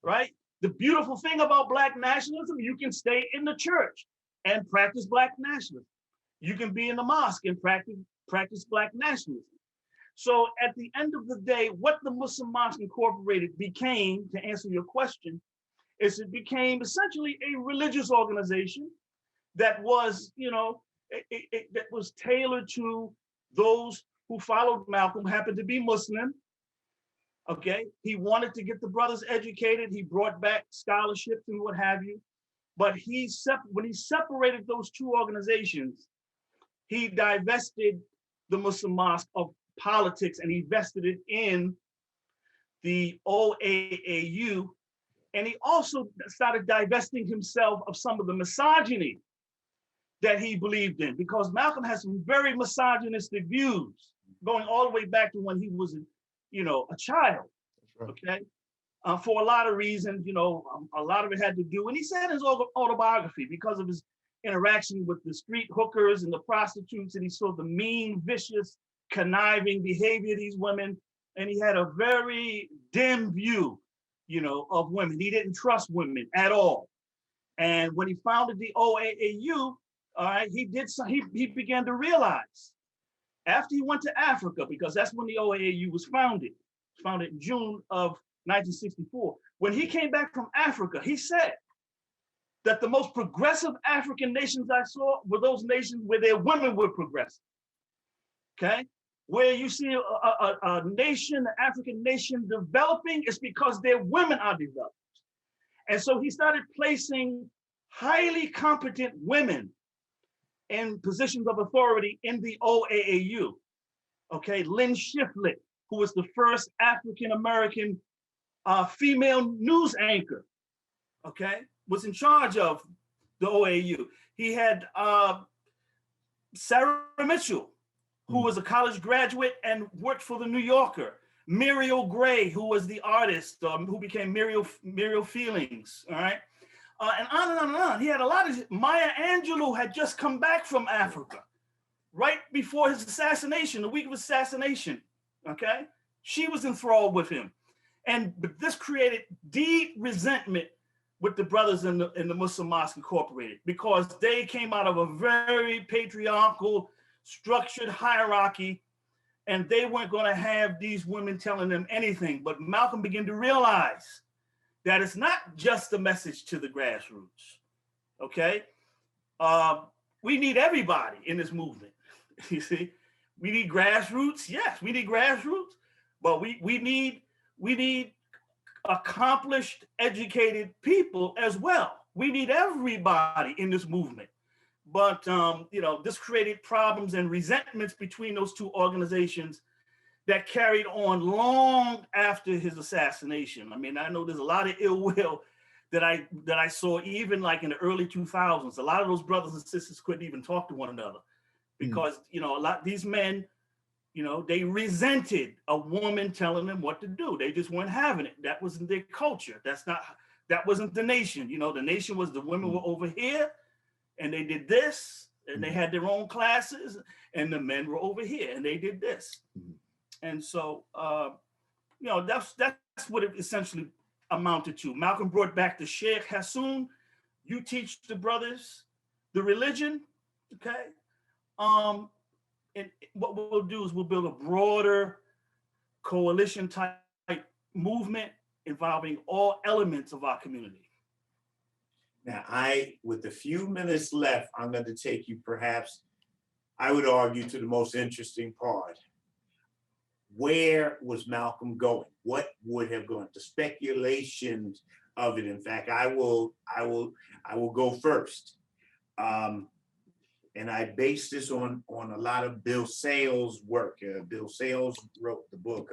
right? The beautiful thing about Black nationalism, you can stay in the church and practice Black nationalism. You can be in the mosque and practice Black nationalism. So at the end of the day, what the Muslim Mosque Incorporated became, to answer your question, is it became essentially a religious organization that was, that was tailored to those who followed Malcolm, happened to be Muslim. Okay, he wanted to get the brothers educated. He brought back scholarships and what have you. But when he separated those two organizations, he divested the Muslim mosque of politics, and he vested it in the OAAU. And he also started divesting himself of some of the misogyny that he believed in, because Malcolm has some very misogynistic views going all the way back to when he was, a child. Right. Okay, for a lot of reasons, a lot of it had to do, and he said in his autobiography, because of his interaction with the street hookers and the prostitutes, and he saw the mean, vicious, conniving behavior of these women, and he had a very dim view, of women. He didn't trust women at all. And when he founded the OAAU, all right, he began to realize, after he went to Africa, because that's when the OAAU was founded in June of 1964. When he came back from Africa, he said that the most progressive African nations I saw were those nations where their women were progressive. Okay, where you see a nation, an African nation developing, it's because their women are developed. And so he started placing highly competent women in positions of authority in the OAAU. Okay, Lynn Shiflett, who was the first African-American female news anchor, okay, was in charge of the OAAU. He had Sarah Mitchell, who was a college graduate and worked for the New Yorker. Muriel Gray, who was the artist, who became Muriel Feelings, all right? And on and on and on. He had a lot of, Maya Angelou had just come back from Africa right before his assassination, the week of assassination, okay? She was enthralled with him. But this created deep resentment with the brothers in the Muslim Mosque Incorporated, because they came out of a very patriarchal, structured hierarchy, and they weren't going to have these women telling them anything. But Malcolm began to realize that it's not just a message to the grassroots, okay? We need everybody in this movement, you see? We need grassroots, yes, we need grassroots, but we need accomplished, educated people as well. We need everybody in this movement. But this created problems and resentments between those two organizations that carried on long after his assassination. I mean, I know there's a lot of ill will that I saw even like in the early 2000s. A lot of those brothers and sisters couldn't even talk to one another because these men, they resented a woman telling them what to do. They just weren't having it. That wasn't their culture. That wasn't the nation. The nation was the women were over here and they did this, and they had their own classes, and the men were over here and they did this. And so, that's what it essentially amounted to. Malcolm brought back the Sheikh Hassoun. You teach the brothers the religion, okay? And what we'll do is we'll build a broader coalition type movement involving all elements of our community. Now, with a few minutes left, I'm going to take you perhaps, I would argue, to the most interesting part. Where was Malcolm going? What would have gone? The speculations of it. In fact, I will go first. And I base this on a lot of Bill Sales' work. Bill Sales wrote the book,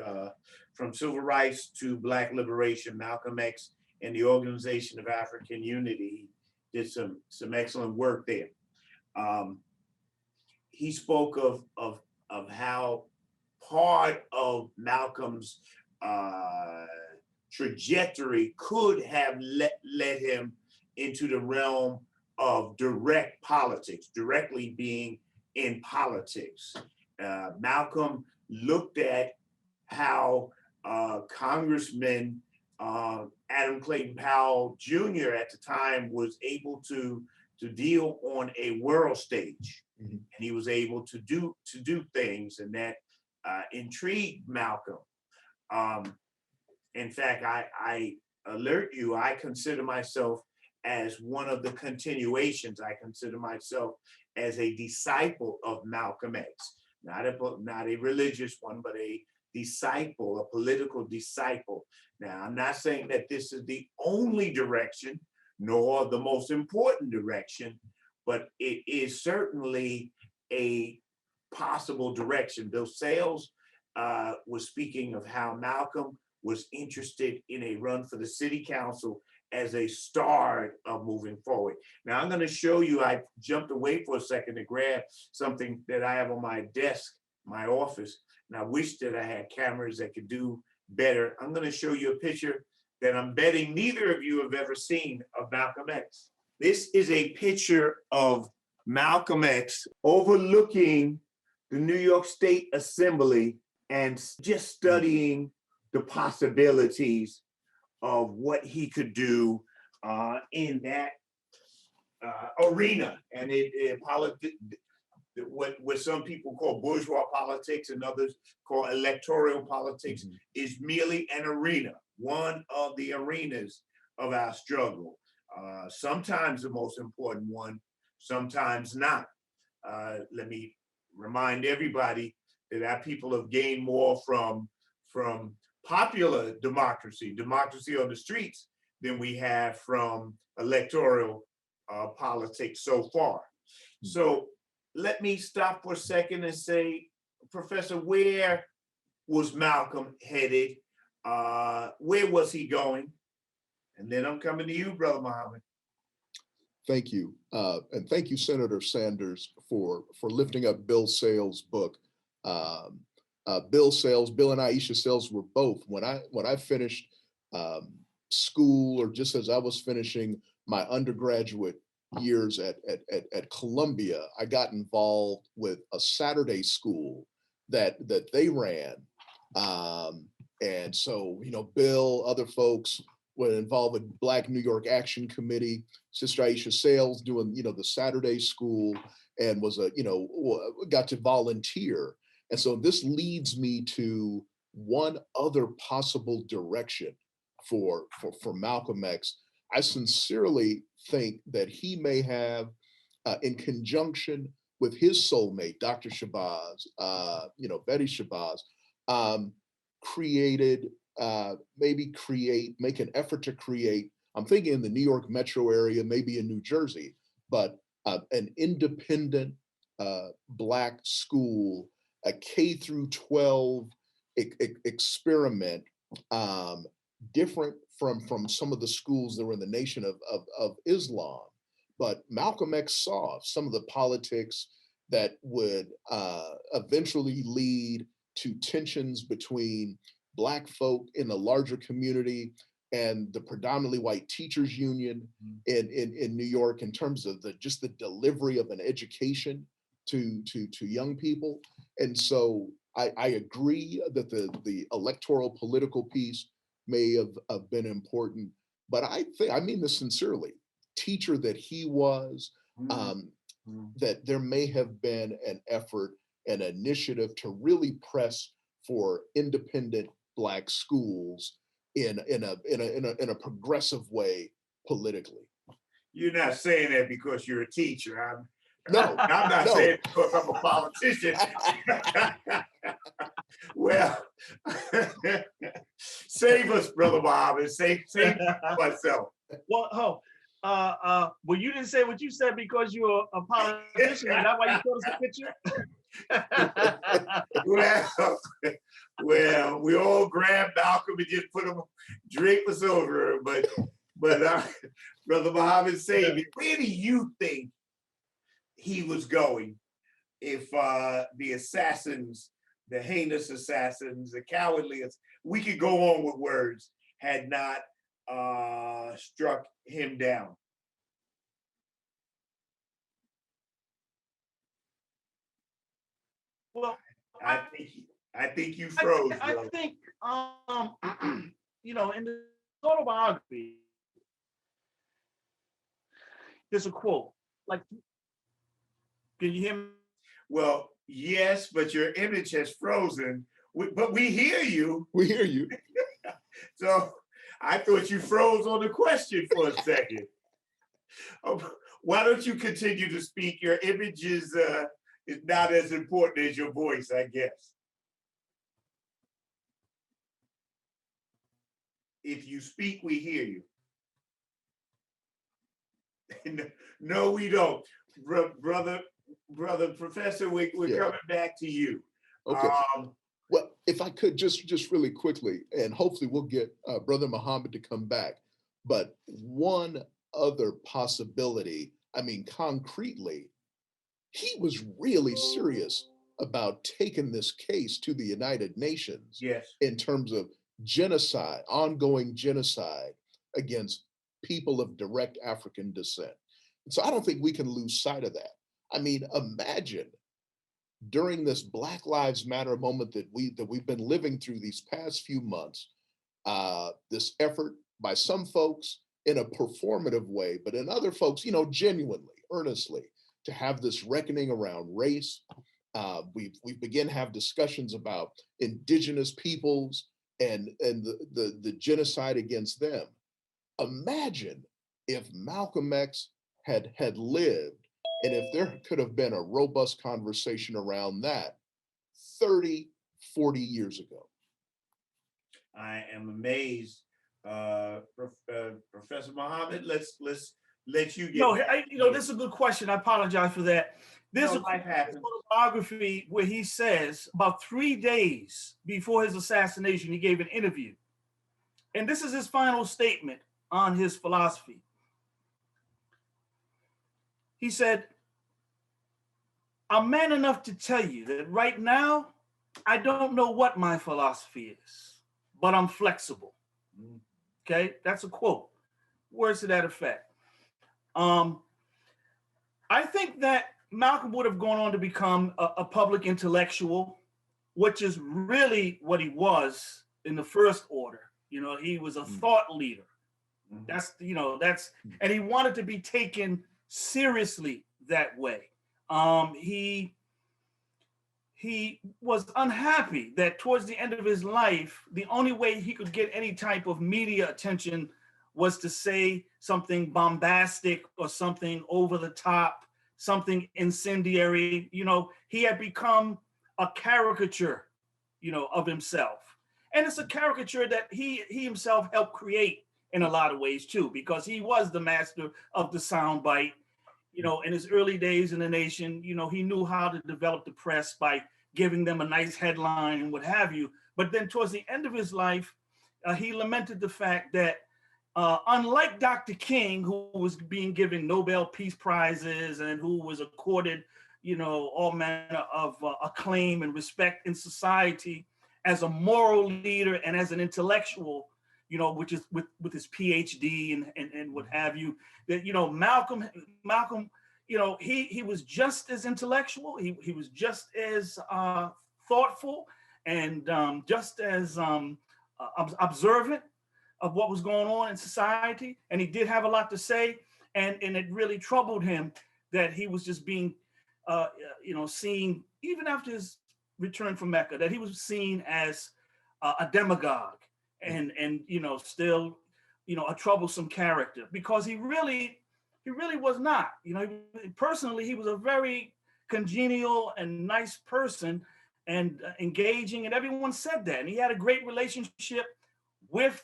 From Civil Rights to Black Liberation, Malcolm X and the Organization of African Unity. He did some excellent work there. He spoke of how part of Malcolm's trajectory could have led him into the realm of direct politics, directly being in politics. Malcolm looked at how Congressman Adam Clayton Powell Jr. at the time was able to deal on a world stage, and he was able to do things, and that intrigued Malcolm. In fact, I alert you, I consider myself as one of the continuations. I consider myself as a disciple of Malcolm X, not a religious one, but a disciple, a political disciple. Now, I'm not saying that this is the only direction, nor the most important direction, but it is certainly a possible direction. Bill Sales was speaking of how Malcolm was interested in a run for the city council as a start of moving forward. Now I'm going to show you, I jumped away for a second to grab something that I have on my desk, my office, and I wish that I had cameras that could do better. I'm going to show you a picture that I'm betting neither of you have ever seen of Malcolm X. This is a picture of Malcolm X overlooking the New York State Assembly and just studying the possibilities of what he could do in that arena. And what some people call bourgeois politics and others call electoral politics is merely an arena, one of the arenas of our struggle. Sometimes the most important one, sometimes not. Let me remind everybody that our people have gained more from popular democracy on the streets, than we have from electoral politics so far. So let me stop for a second and say, Professor, where was Malcolm headed? Where was he going? And then I'm coming to you, Brother Muhammad. Thank you. And thank you, Senator Sanders, for lifting up Bill Sales' book. Bill and Aisha Sales were both, when I finished school, or just as I was finishing my undergraduate years at Columbia, I got involved with a Saturday school that they ran. And so, Bill, other folks were involved with Black New York Action Committee, Sister Aisha Sales doing, the Saturday school, and got to volunteer. And so this leads me to one other possible direction for Malcolm X. I sincerely think that he may have, in conjunction with his soulmate, Dr. Shabazz, Betty Shabazz, make an effort to create, I'm thinking in the New York metro area, maybe in New Jersey, but an independent Black school, a K through 12 experiment, different from some of the schools that were in the Nation of Islam. But Malcolm X saw some of the politics that would eventually lead to tensions between Black folk in the larger community and the predominantly white teachers union in New York, in terms of just the delivery of an education to young people. And so I agree that the electoral political piece may have been important, but I mean this sincerely, teacher that he was, that there may have been an effort, an initiative to really press for independent Black schools in a progressive way politically. You're not saying that because you're a teacher. No, I'm not no. saying it because I'm a politician. Well, save us, Brother Muhammad. Save myself. Well, well, you didn't say what you said because you're a politician. Is that why you showed us the picture? Well, we all grabbed Malcolm and just put him, drape us over. But Brother Muhammad, save it. Where do you think he was going if the assassins, the heinous assassins, the cowardly, we could go on with words, had not struck him down? Well, I think you froze. I think in the autobiography, there's a quote. Like, can you hear me? Well, yes, but your image has frozen. But we hear you. We hear you. So I thought you froze on the question for a second. Why don't you continue to speak? Your image is not as important as your voice, I guess. If you speak, we hear you. No, we don't. Brother brother Professor, we're Yeah. coming back to you. Okay. Um, Well, if I could just really quickly, and hopefully we'll get Brother Muhammad to come back, but one other possibility, I mean, concretely, he was really serious about taking this case to the United Nations yes. in terms of genocide, ongoing genocide against people of direct African descent. So I don't think we can lose sight of that. I mean, imagine during this Black Lives Matter moment that we've been living through these past few months, this effort by some folks in a performative way, but in other folks, genuinely, earnestly, to have this reckoning around race. We begin to have discussions about indigenous peoples and the genocide against them. Imagine if Malcolm X had lived, and if there could have been a robust conversation around that 30, 40 years ago. I am amazed. Professor Muhammad, let's let you get No, back. this is a good question. I apologize for that. There's No, a life happens. autobiography where he says about 3 days before his assassination, he gave an interview. And this is his final statement on his philosophy. He said, "I'm man enough to tell you that right now, I don't know what my philosophy is, but I'm flexible." Okay, that's a quote. Words to that effect. I think that Malcolm would have gone on to become a public intellectual, which is really what he was in the first order. He was a thought leader. That's, and he wanted to be taken seriously that way. He was unhappy that towards the end of his life, the only way he could get any type of media attention was to say something bombastic or something over the top, something incendiary. He had become a caricature, of himself. And it's a caricature that he himself helped create in a lot of ways too, because he was the master of the soundbite. In his early days in the nation, he knew how to develop the press by giving them a nice headline and what have you. But then towards the end of his life, he lamented the fact that unlike Dr. King, who was being given Nobel Peace Prizes and who was accorded, all manner of acclaim and respect in society as a moral leader and as an intellectual, which is with his Ph.D. and what have you, that, Malcolm, he was just as intellectual. He was just as thoughtful and just as observant of what was going on in society. And he did have a lot to say. And it really troubled him that he was just being, seen, even after his return from Mecca, that he was seen as a demagogue and still, a troublesome character, because he really was not. Personally, he was a very congenial and nice person and engaging, and everyone said that. And he had a great relationship with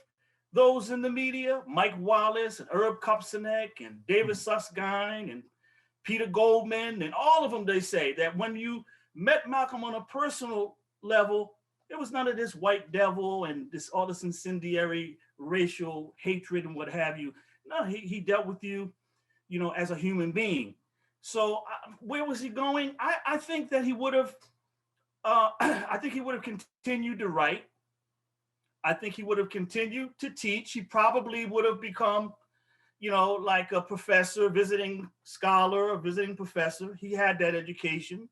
those in the media, Mike Wallace and Herb Kupcinet and David Susskind and Peter Goldman, and all of them. They say that when you met Malcolm on a personal level, there was none of this white devil and all this incendiary racial hatred and what have you. No, he dealt with you, as a human being. So where was he going? I think that he would have, I think he would have continued to write. I think he would have continued to teach. He probably would have become, like a professor, visiting scholar, or visiting professor. He had that education.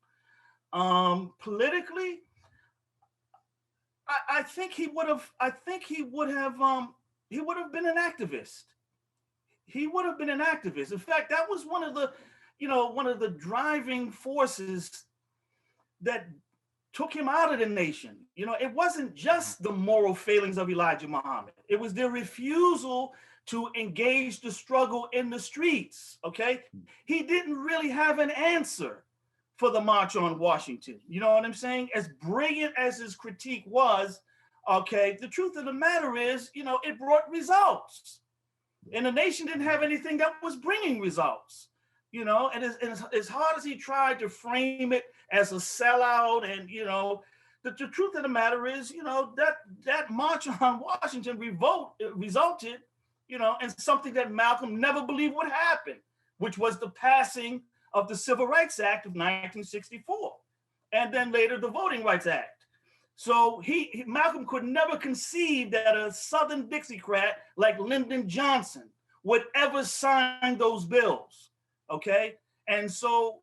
Politically, I think he would have been an activist. He would have been an activist. In fact, that was one of the driving forces that took him out of the nation. It wasn't just the moral failings of Elijah Muhammad. It was their refusal to engage the struggle in the streets, okay? He didn't really have an answer for the March on Washington. You know what I'm saying? As brilliant as his critique was, okay, the truth of the matter is, it brought results. And the nation didn't have anything that was bringing results. And as hard as he tried to frame it as a sellout, and the truth of the matter is, that march on Washington resulted, in something that Malcolm never believed would happen, which was the passing of the Civil Rights Act of 1964, and then later the Voting Rights Act. So Malcolm could never conceive that a Southern Dixiecrat like Lyndon Johnson would ever sign those bills. Okay. And so,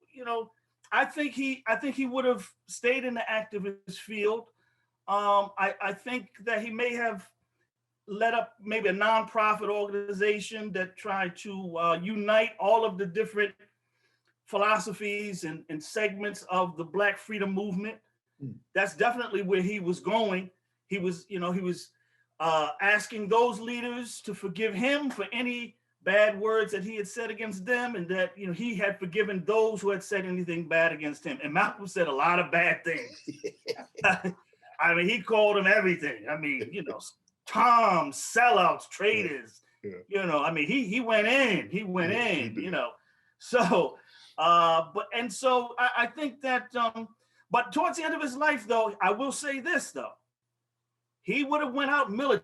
I think he would have stayed in the activist field. I think that he may have led up maybe a nonprofit organization that tried to unite all of the different philosophies and segments of the Black freedom movement. That's definitely where he was going. He was asking those leaders to forgive him for any bad words that he had said against them, and that he had forgiven those who had said anything bad against him. And Malcolm said a lot of bad things. I mean, he called them everything. I mean, Toms, sellouts, traitors. Yeah. I mean, he went in. He went in. So, so I think that. But towards the end of his life, though, I will say this, though, he would have went out militant.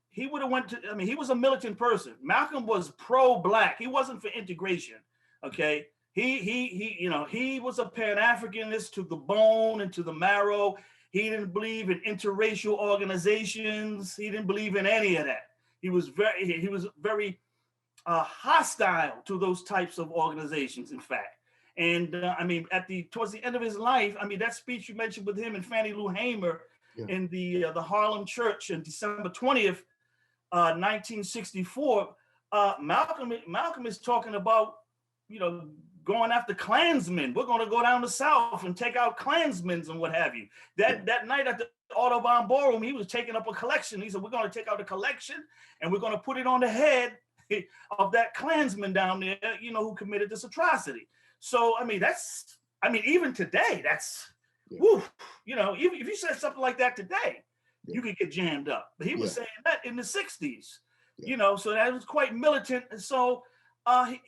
He would have he was a militant person. Malcolm was pro-Black. He wasn't for integration. Okay. He was a Pan-Africanist to the bone and to the marrow. He didn't believe in interracial organizations. He didn't believe in any of that. He was very hostile to those types of organizations, in fact. And towards the end of his life, that speech you mentioned with him and Fannie Lou Hamer in the Harlem Church on December 20th, 1964, Malcolm is talking about, going after Klansmen. We're going to go down the South and take out Klansmen and what have you. That night at the Audubon Ballroom, he was taking up a collection. He said, we're going to take out a collection and we're going to put it on the head of that Klansman down there, who committed this atrocity. So, even today, that's, woo, even if you said something like that today, you could get jammed up. But he was saying that in the 60s, so that was quite militant. And so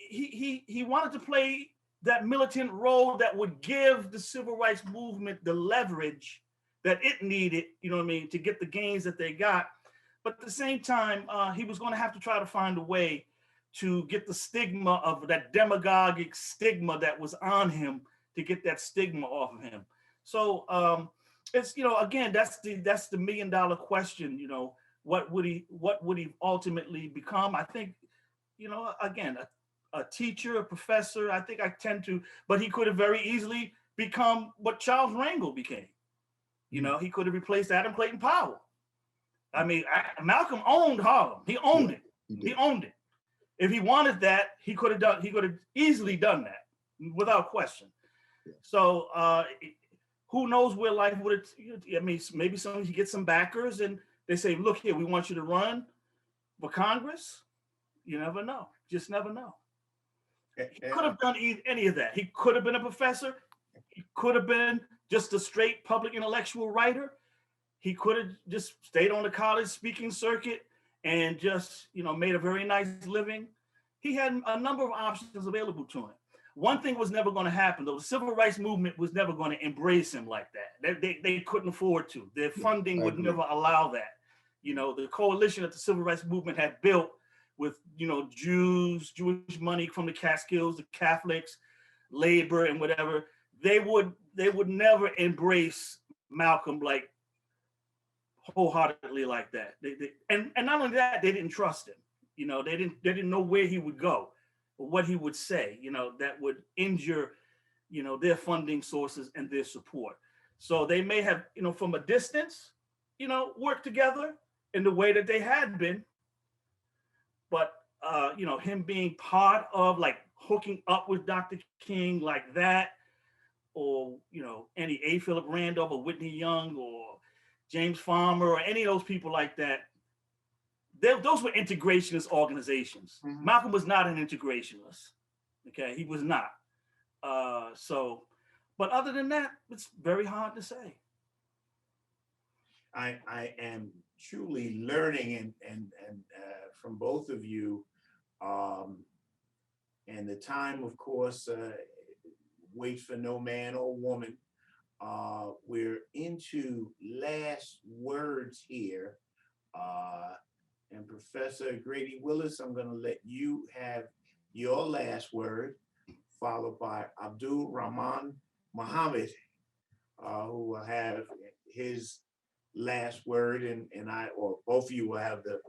he wanted to play that militant role that would give the civil rights movement the leverage that it needed, to get the gains that they got. But at the same time, he was going to have to try to find a way to get the stigma of that demagogic stigma that was on him, to get that stigma off of him. So it's, again, that's the $1 million question, what would he ultimately become? I think, again, a teacher, a professor, I think but he could have very easily become what Charles Rangel became. He could have replaced Adam Clayton Powell. Malcolm owned Harlem. He owned it. He owned it. If he wanted that, he could have easily done that without question. Yeah. So who knows where life would have, maybe he gets some backers and they say, look here, we want you to run for Congress. You never know. Just never know. He could have done any of that. He could have been a professor. He could have been just a straight public intellectual writer. He could have just stayed on the college speaking circuit and just, made a very nice living. He had a number of options available to him. One thing was never going to happen, though. The civil rights movement was never going to embrace him like that. They couldn't afford to. Their funding would never allow that. The coalition that the civil rights movement had built with, Jews, Jewish money from the Catskills, the Catholics, labor and whatever, they would never embrace Malcolm like wholeheartedly like that. And not only that, they didn't trust him. They didn't know where he would go or what he would say, that would injure, their funding sources and their support. So they may have, from a distance, worked together in the way that they had been. But, him being part of like hooking up with Dr. King like that, or, any A. Philip Randolph or Whitney Young or James Farmer or any of those people like that, those were integrationist organizations. Mm-hmm. Malcolm was not an integrationist. Okay, he was not. But other than that, it's very hard to say. I am truly learning and from both of you And the time, of course, waits for no man or woman. We're into last words here. And Professor Grady-Willis, I'm going to let you have your last word, followed by Abdul Rahman Muhammad, who will have his last word, and I, or both of you will have the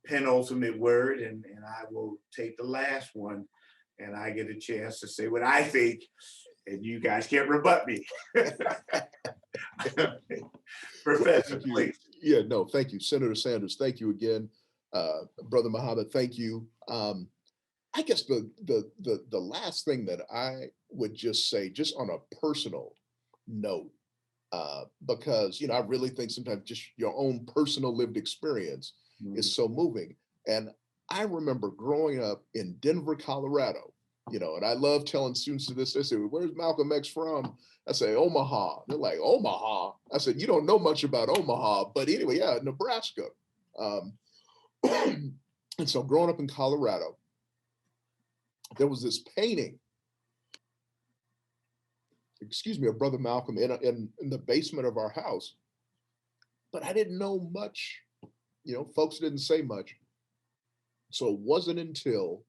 penultimate word, and I will take the last one, and I get a chance to say what I think, and you guys can't rebut me. Professor, please. Yeah, no, thank you, Senator Sanders. Thank you again, Brother Muhammad. Thank you. I guess the last thing that I would just say, just on a personal note, because I really think sometimes just your own personal lived experience is so moving. And I remember growing up in Denver, Colorado, and I love telling students to this, they say, "Where's Malcolm X from?" I say, "Omaha." They're like, "Omaha?" I said, "You don't know much about Omaha." But anyway, yeah, Nebraska. And so growing up in Colorado, there was this painting, of Brother Malcolm in the basement of our house. But I didn't know much, folks didn't say much. So it wasn't until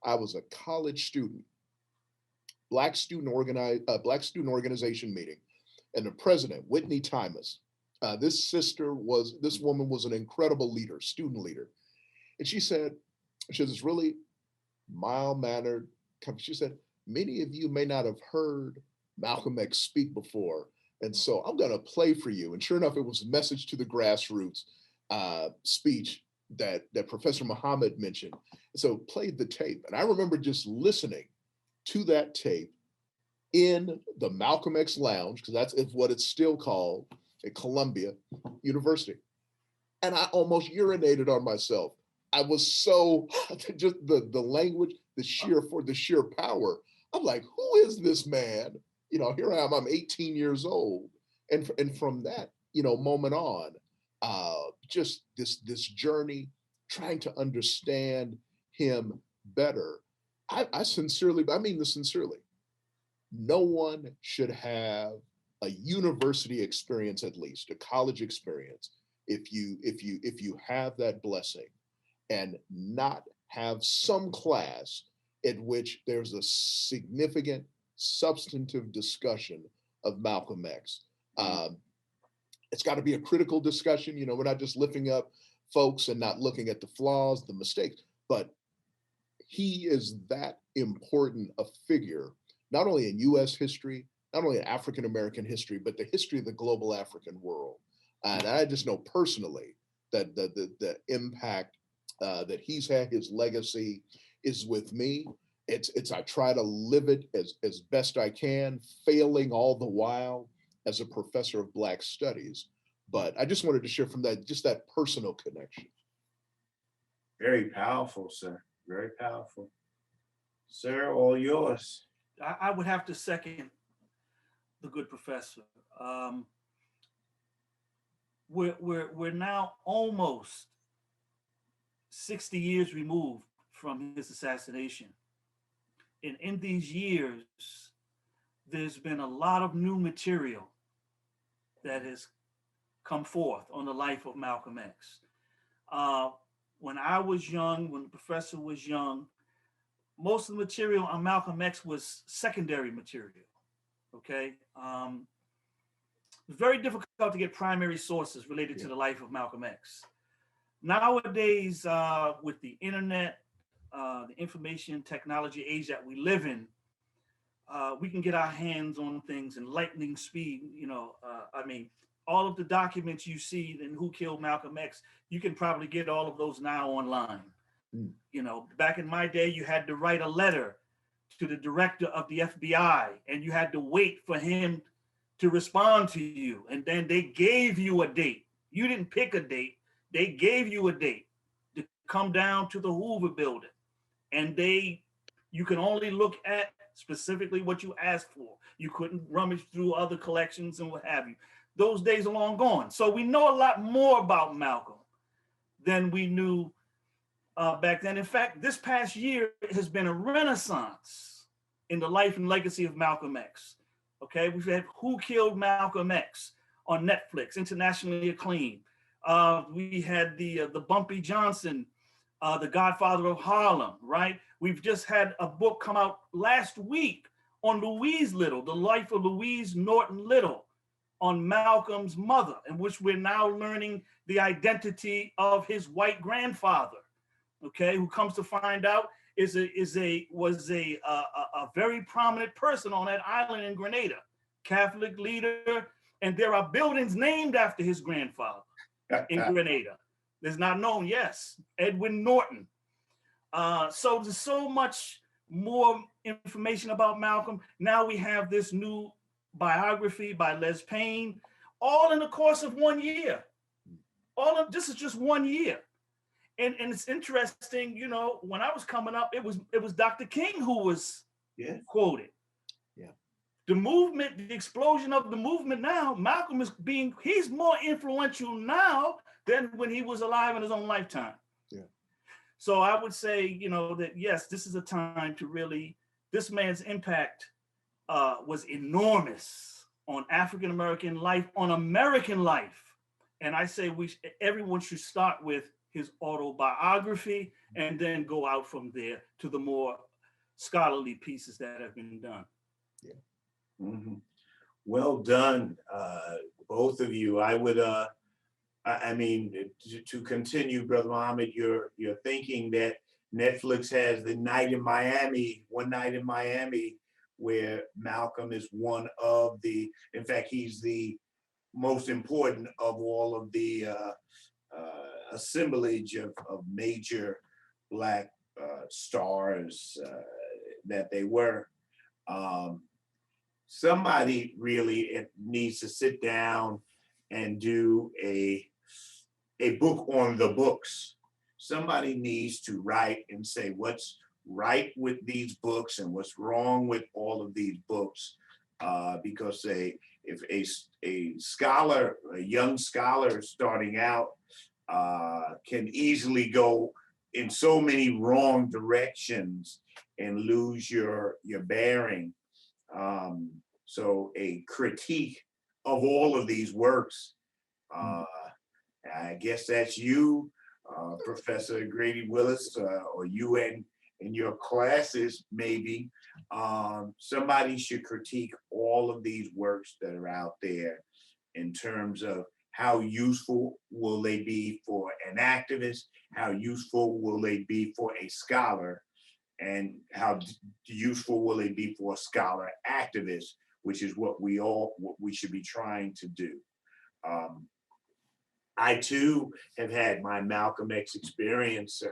I was a college student, Black student organization meeting, and the president, Whitney Timus. This woman was an incredible leader, student leader. And she has this really mild-mannered, she said, "Many of you may not have heard Malcolm X speak before. And so I'm going to play for you." And sure enough, it was a message to the grassroots speech that Professor Muhammad mentioned. So played the tape. And I remember just listening to that tape in the Malcolm X Lounge, because that's what it's still called at Columbia University. And I almost urinated on myself. I was so, just the language, the sheer power. I'm like, who is this man? Here I am, I'm 18 years old. And from that, moment on, just this journey, trying to understand him better. I mean this sincerely. No one should have a university experience, at least a college experience, if you have that blessing, and not have some class in which there's a significant substantive discussion of Malcolm X. It's got to be a critical discussion. We're not just lifting up folks and not looking at the flaws, the mistakes, but he is that important a figure, not only in US history, not only in African-American history, but the history of the global African world. And I just know personally that the impact that he's had, his legacy is with me. I try to live it as best I can, failing all the while as a professor of Black studies. But I just wanted to share from that, just that personal connection. Very powerful, sir. Very powerful. Sir, all yours. I would have to second the good professor. We're now almost 60 years removed from his assassination. And in these years, there's been a lot of new material that has come forth on the life of Malcolm X. When I was young, when the professor was young, most of the material on Malcolm X was secondary material, okay? It was very difficult to get primary sources related to the life of Malcolm X. Nowadays, with the internet, the information technology age that we live in, we can get our hands on things in lightning speed. I mean, all of the documents you see in Who Killed Malcolm X, you can probably get all of those now online. Back in my day, you had to write a letter to the director of the FBI, and you had to wait for him to respond to you. And then they gave you a date. You didn't pick a date. They gave you a date to come down to the Hoover building. And you can only look at specifically what you asked for. You couldn't rummage through other collections and what have you. Those days are long gone. So we know a lot more about Malcolm than we knew back then. In fact, this past year has been a renaissance in the life and legacy of Malcolm X. Okay, we've had Who Killed Malcolm X on Netflix, internationally acclaimed. We had the Bumpy Johnson, the Godfather of Harlem, right? We've just had a book come out last week on Louise Little, the life of Louise Norton Little, on Malcolm's mother, in which we're now learning the identity of his white grandfather, okay, who comes to find out was a very prominent person on that island in Grenada, Catholic leader, and there are buildings named after his grandfather in Grenada. There's not known, yes, Edwin Norton. So there's so much more information about Malcolm. Now we have this new biography by Les Payne, all in the course of 1 year. This is just 1 year. And it's interesting, you know, when I was coming up, it was Dr. King who was quoted. Yeah. The movement, the explosion of the movement now, Malcolm he's more influential now than when he was alive in his own lifetime. Yeah. So I would say, you know, that yes, this is a time to really, this man's impact was enormous on African-American life, on American life. And I say everyone should start with his autobiography and then go out from there to the more scholarly pieces that have been done. Yeah. Mm-hmm. Well done, both of you. I would, I mean, to continue, Brother Muhammad, you're thinking that Netflix has the night in Miami, One Night in Miami, where Malcolm is one of the, in fact, he's the most important of all of the assemblage of major Black stars that they were. Somebody really needs to sit down and do a book on the books. Somebody needs to write and say what's right with these books and what's wrong with all of these books, because if a scholar, a young scholar starting out, can easily go in so many wrong directions and lose your bearing. So a critique of all of these works, I guess that's you, Professor Grady-Willis, or you and in your classes, maybe. Somebody should critique all of these works that are out there in terms of how useful will they be for an activist, how useful will they be for a scholar, and how useful will they be for a scholar activist, which is what we should be trying to do. I too have had my Malcolm X experience.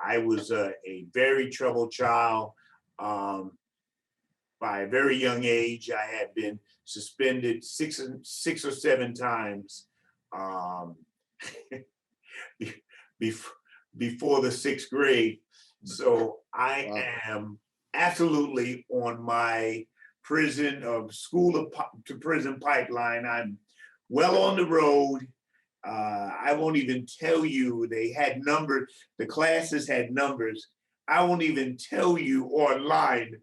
I was a very troubled child. By a very young age, I had been suspended six or seven times before the sixth grade. So I am absolutely on my school to prison pipeline. I'm well on the road. I won't even tell you, they had numbers, the classes had numbers. I won't even tell you online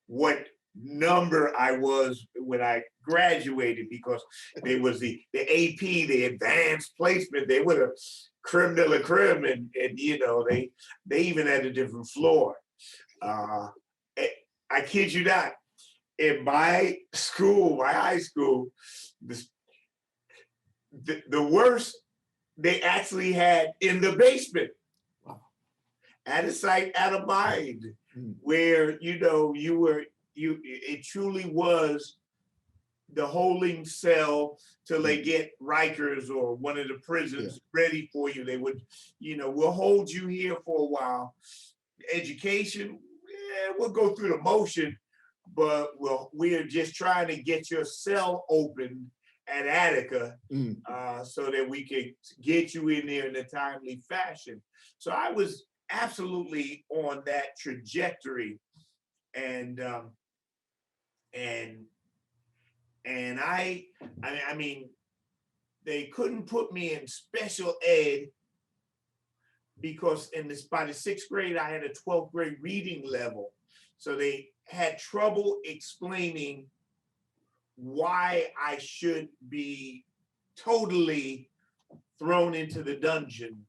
what number I was when I graduated, because there was the AP, the advanced placement, they were the creme de la creme, and you know, they even had a different floor. I kid you not, in my school, my high school, the worst they actually had in the basement. Wow. Out of sight, out of mind, where, you know, it truly was the holding cell till they get Rikers or one of the prisons ready for you. They would, you know, we'll hold you here for a while. Education, we'll go through the motion, but we're just trying to get your cell open at Attica, so that we could get you in there in a timely fashion. So I was absolutely on that trajectory, and I mean, they couldn't put me in special ed because by the 6th grade, I had a 12th grade reading level. So they had trouble explaining why I should be totally thrown into the dungeon.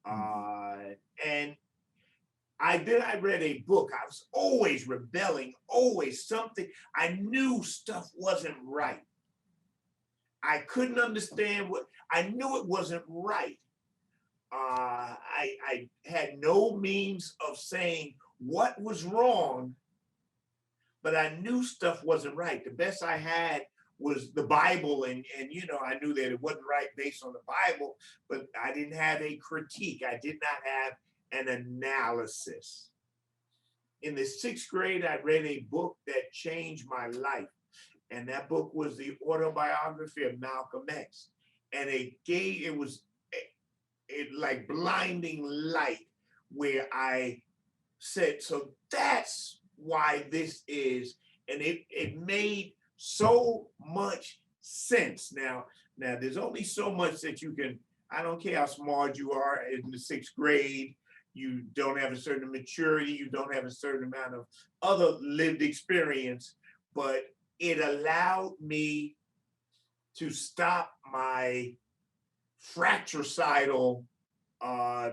And I read a book. I was always rebelling, always something. I knew stuff wasn't right. I couldn't understand I knew it wasn't right. I had no means of saying what was wrong, but I knew stuff wasn't right. The best I had was the Bible, and I knew that it wasn't right based on the Bible, but I didn't have a critique. I did not have an analysis. In the 6th grade, I read a book that changed my life. And that book was the autobiography of Malcolm X. And it was like blinding light, where I said, so that's why this is. And it made so much sense. Now there's only so much that you can, I don't care how smart you are in the 6th grade, you don't have a certain maturity, you don't have a certain amount of other lived experience, but it allowed me to stop my fratricidal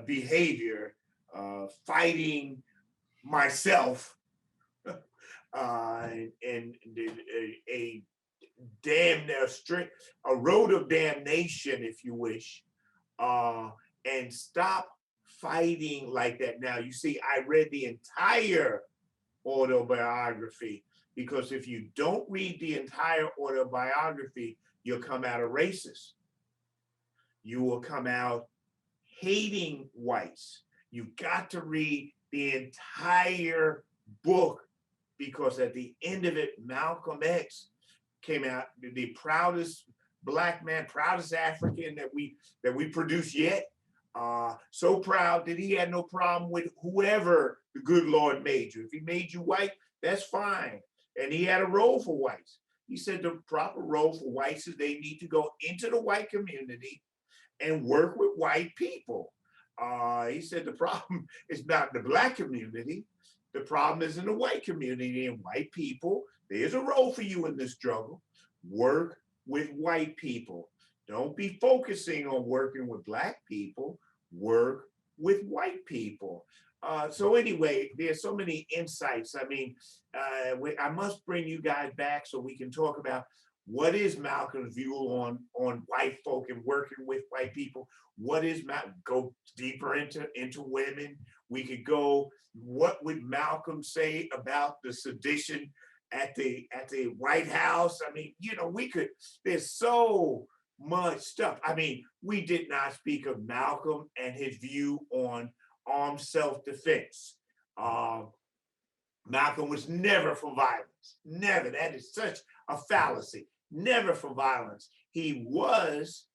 behavior, fighting myself, and a road of damnation, if you wish, and stop fighting like that. Now, you see, I read the entire autobiography, because if you don't read the entire autobiography, you'll come out a racist. You will come out hating whites. You've got to read the entire book, because at the end of it, Malcolm X came out the proudest Black man, proudest African that we produced yet. So proud that he had no problem with whoever the good Lord made you. If he made you white, that's fine. And he had a role for whites. He said the proper role for whites is they need to go into the white community and work with white people. He said the problem is not the Black community. The problem is in the white community, and white people, there's a role for you in this struggle. Work with white people. Don't be focusing on working with Black people. Work with white people. So anyway, there's so many insights. I mean, I must bring you guys back so we can talk about what is Malcolm's view on white folk and working with white people. What is go deeper into women. We could go, what would Malcolm say about the sedition at the White House? I mean, we could, there's so much stuff. I mean, we did not speak of Malcolm and his view on armed self-defense. Malcolm was never for violence. Never. That is such a fallacy. Never for violence. He was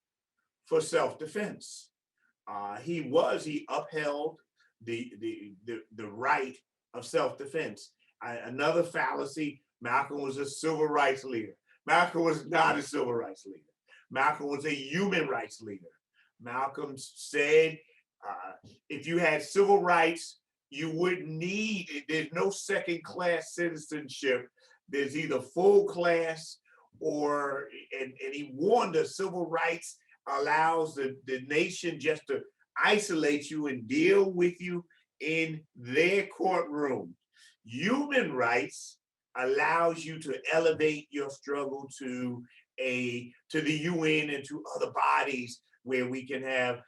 for self-defense. He upheld the right of self-defense. Another fallacy, Malcolm was a civil rights leader. Malcolm was not a civil rights leader. Malcolm was a human rights leader. Malcolm said, if you had civil rights, you wouldn't need, there's no second-class citizenship. There's either full class or, and he warned us, civil rights allows the nation just to isolate you and deal with you in their courtroom. Human rights allows you to elevate your struggle to the UN and to other bodies where we can have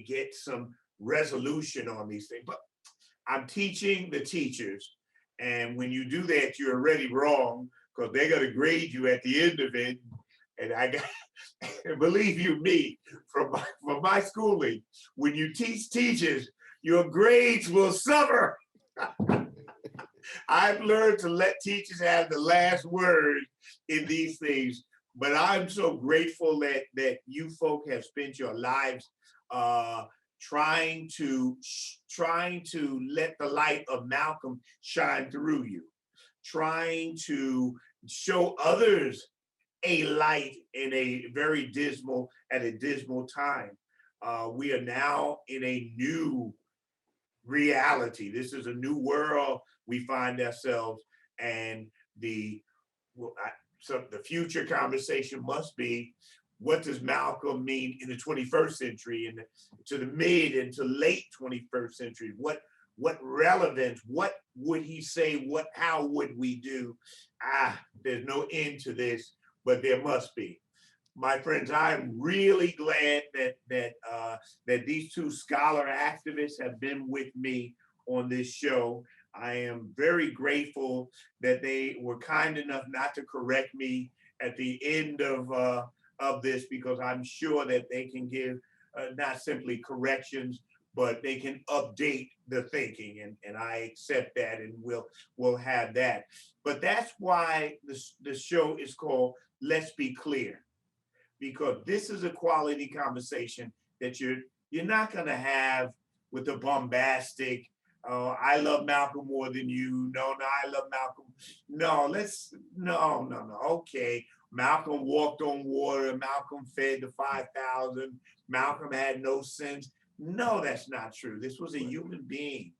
get some resolution on these things. But I'm teaching the teachers, and when you do that, you're already wrong, because they're going to grade you at the end of it. And I got, believe you me, from my schooling, when you teach teachers, your grades will suffer. I've learned to let teachers have the last word in these things, but I'm so grateful that you folk have spent your lives trying to let the light of Malcolm shine through you, trying to show others a light in a dismal time. We are now in a new reality. This is a new world we find ourselves, and so the future conversation must be, what does Malcolm mean in the 21st century and to the mid and to late 21st century? What relevance? What would he say? How would we do? There's no end to this, but there must be. My friends, I'm really glad that these two scholar activists have been with me on this show. I am very grateful that they were kind enough not to correct me at the end of this, because I'm sure that they can give not simply corrections, but they can update the thinking, and I accept that, and we'll have that. But that's why the show is called Let's Be Clear, because this is a quality conversation that you're not going to have with the bombastic, I love Malcolm more than you. No, I love Malcolm. No. Okay, Malcolm walked on water. Malcolm fed the 5,000. Malcolm had no sins. No, that's not true. This was a human being,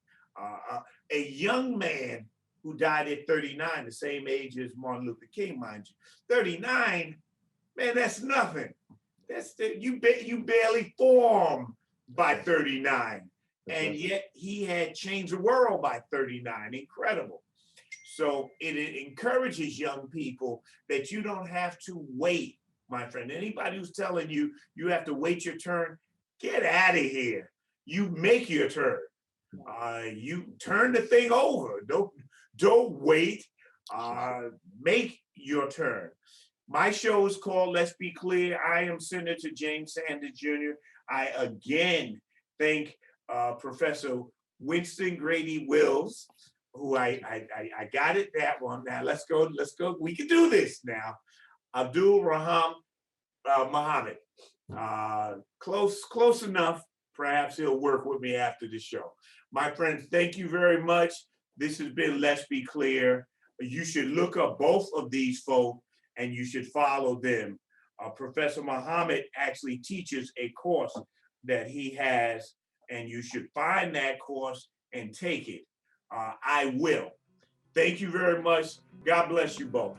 a young man who died at 39, the same age as Martin Luther King, mind you. 39, man, that's nothing. You barely formed by 39. And yet he had changed the world by 39. Incredible. So it encourages young people that you don't have to wait, my friend. Anybody who's telling you you have to wait your turn, get out of here. You make your turn. You turn the thing over. Don't wait. Make your turn. My show is called Let's Be Clear. I am Senator James Sanders Jr. I again thank Professor Winston Grady-Willis, who I got it, that one. Now let's go. We can do this now. Abdul Rahman Muhammad. Close enough. Perhaps he'll work with me after the show. My friends, thank you very much. This has been Let's Be Clear. You should look up both of these folks and you should follow them. Professor Muhammad actually teaches a course that he has, and you should find that course and take it. I will. Thank you very much. God bless you both.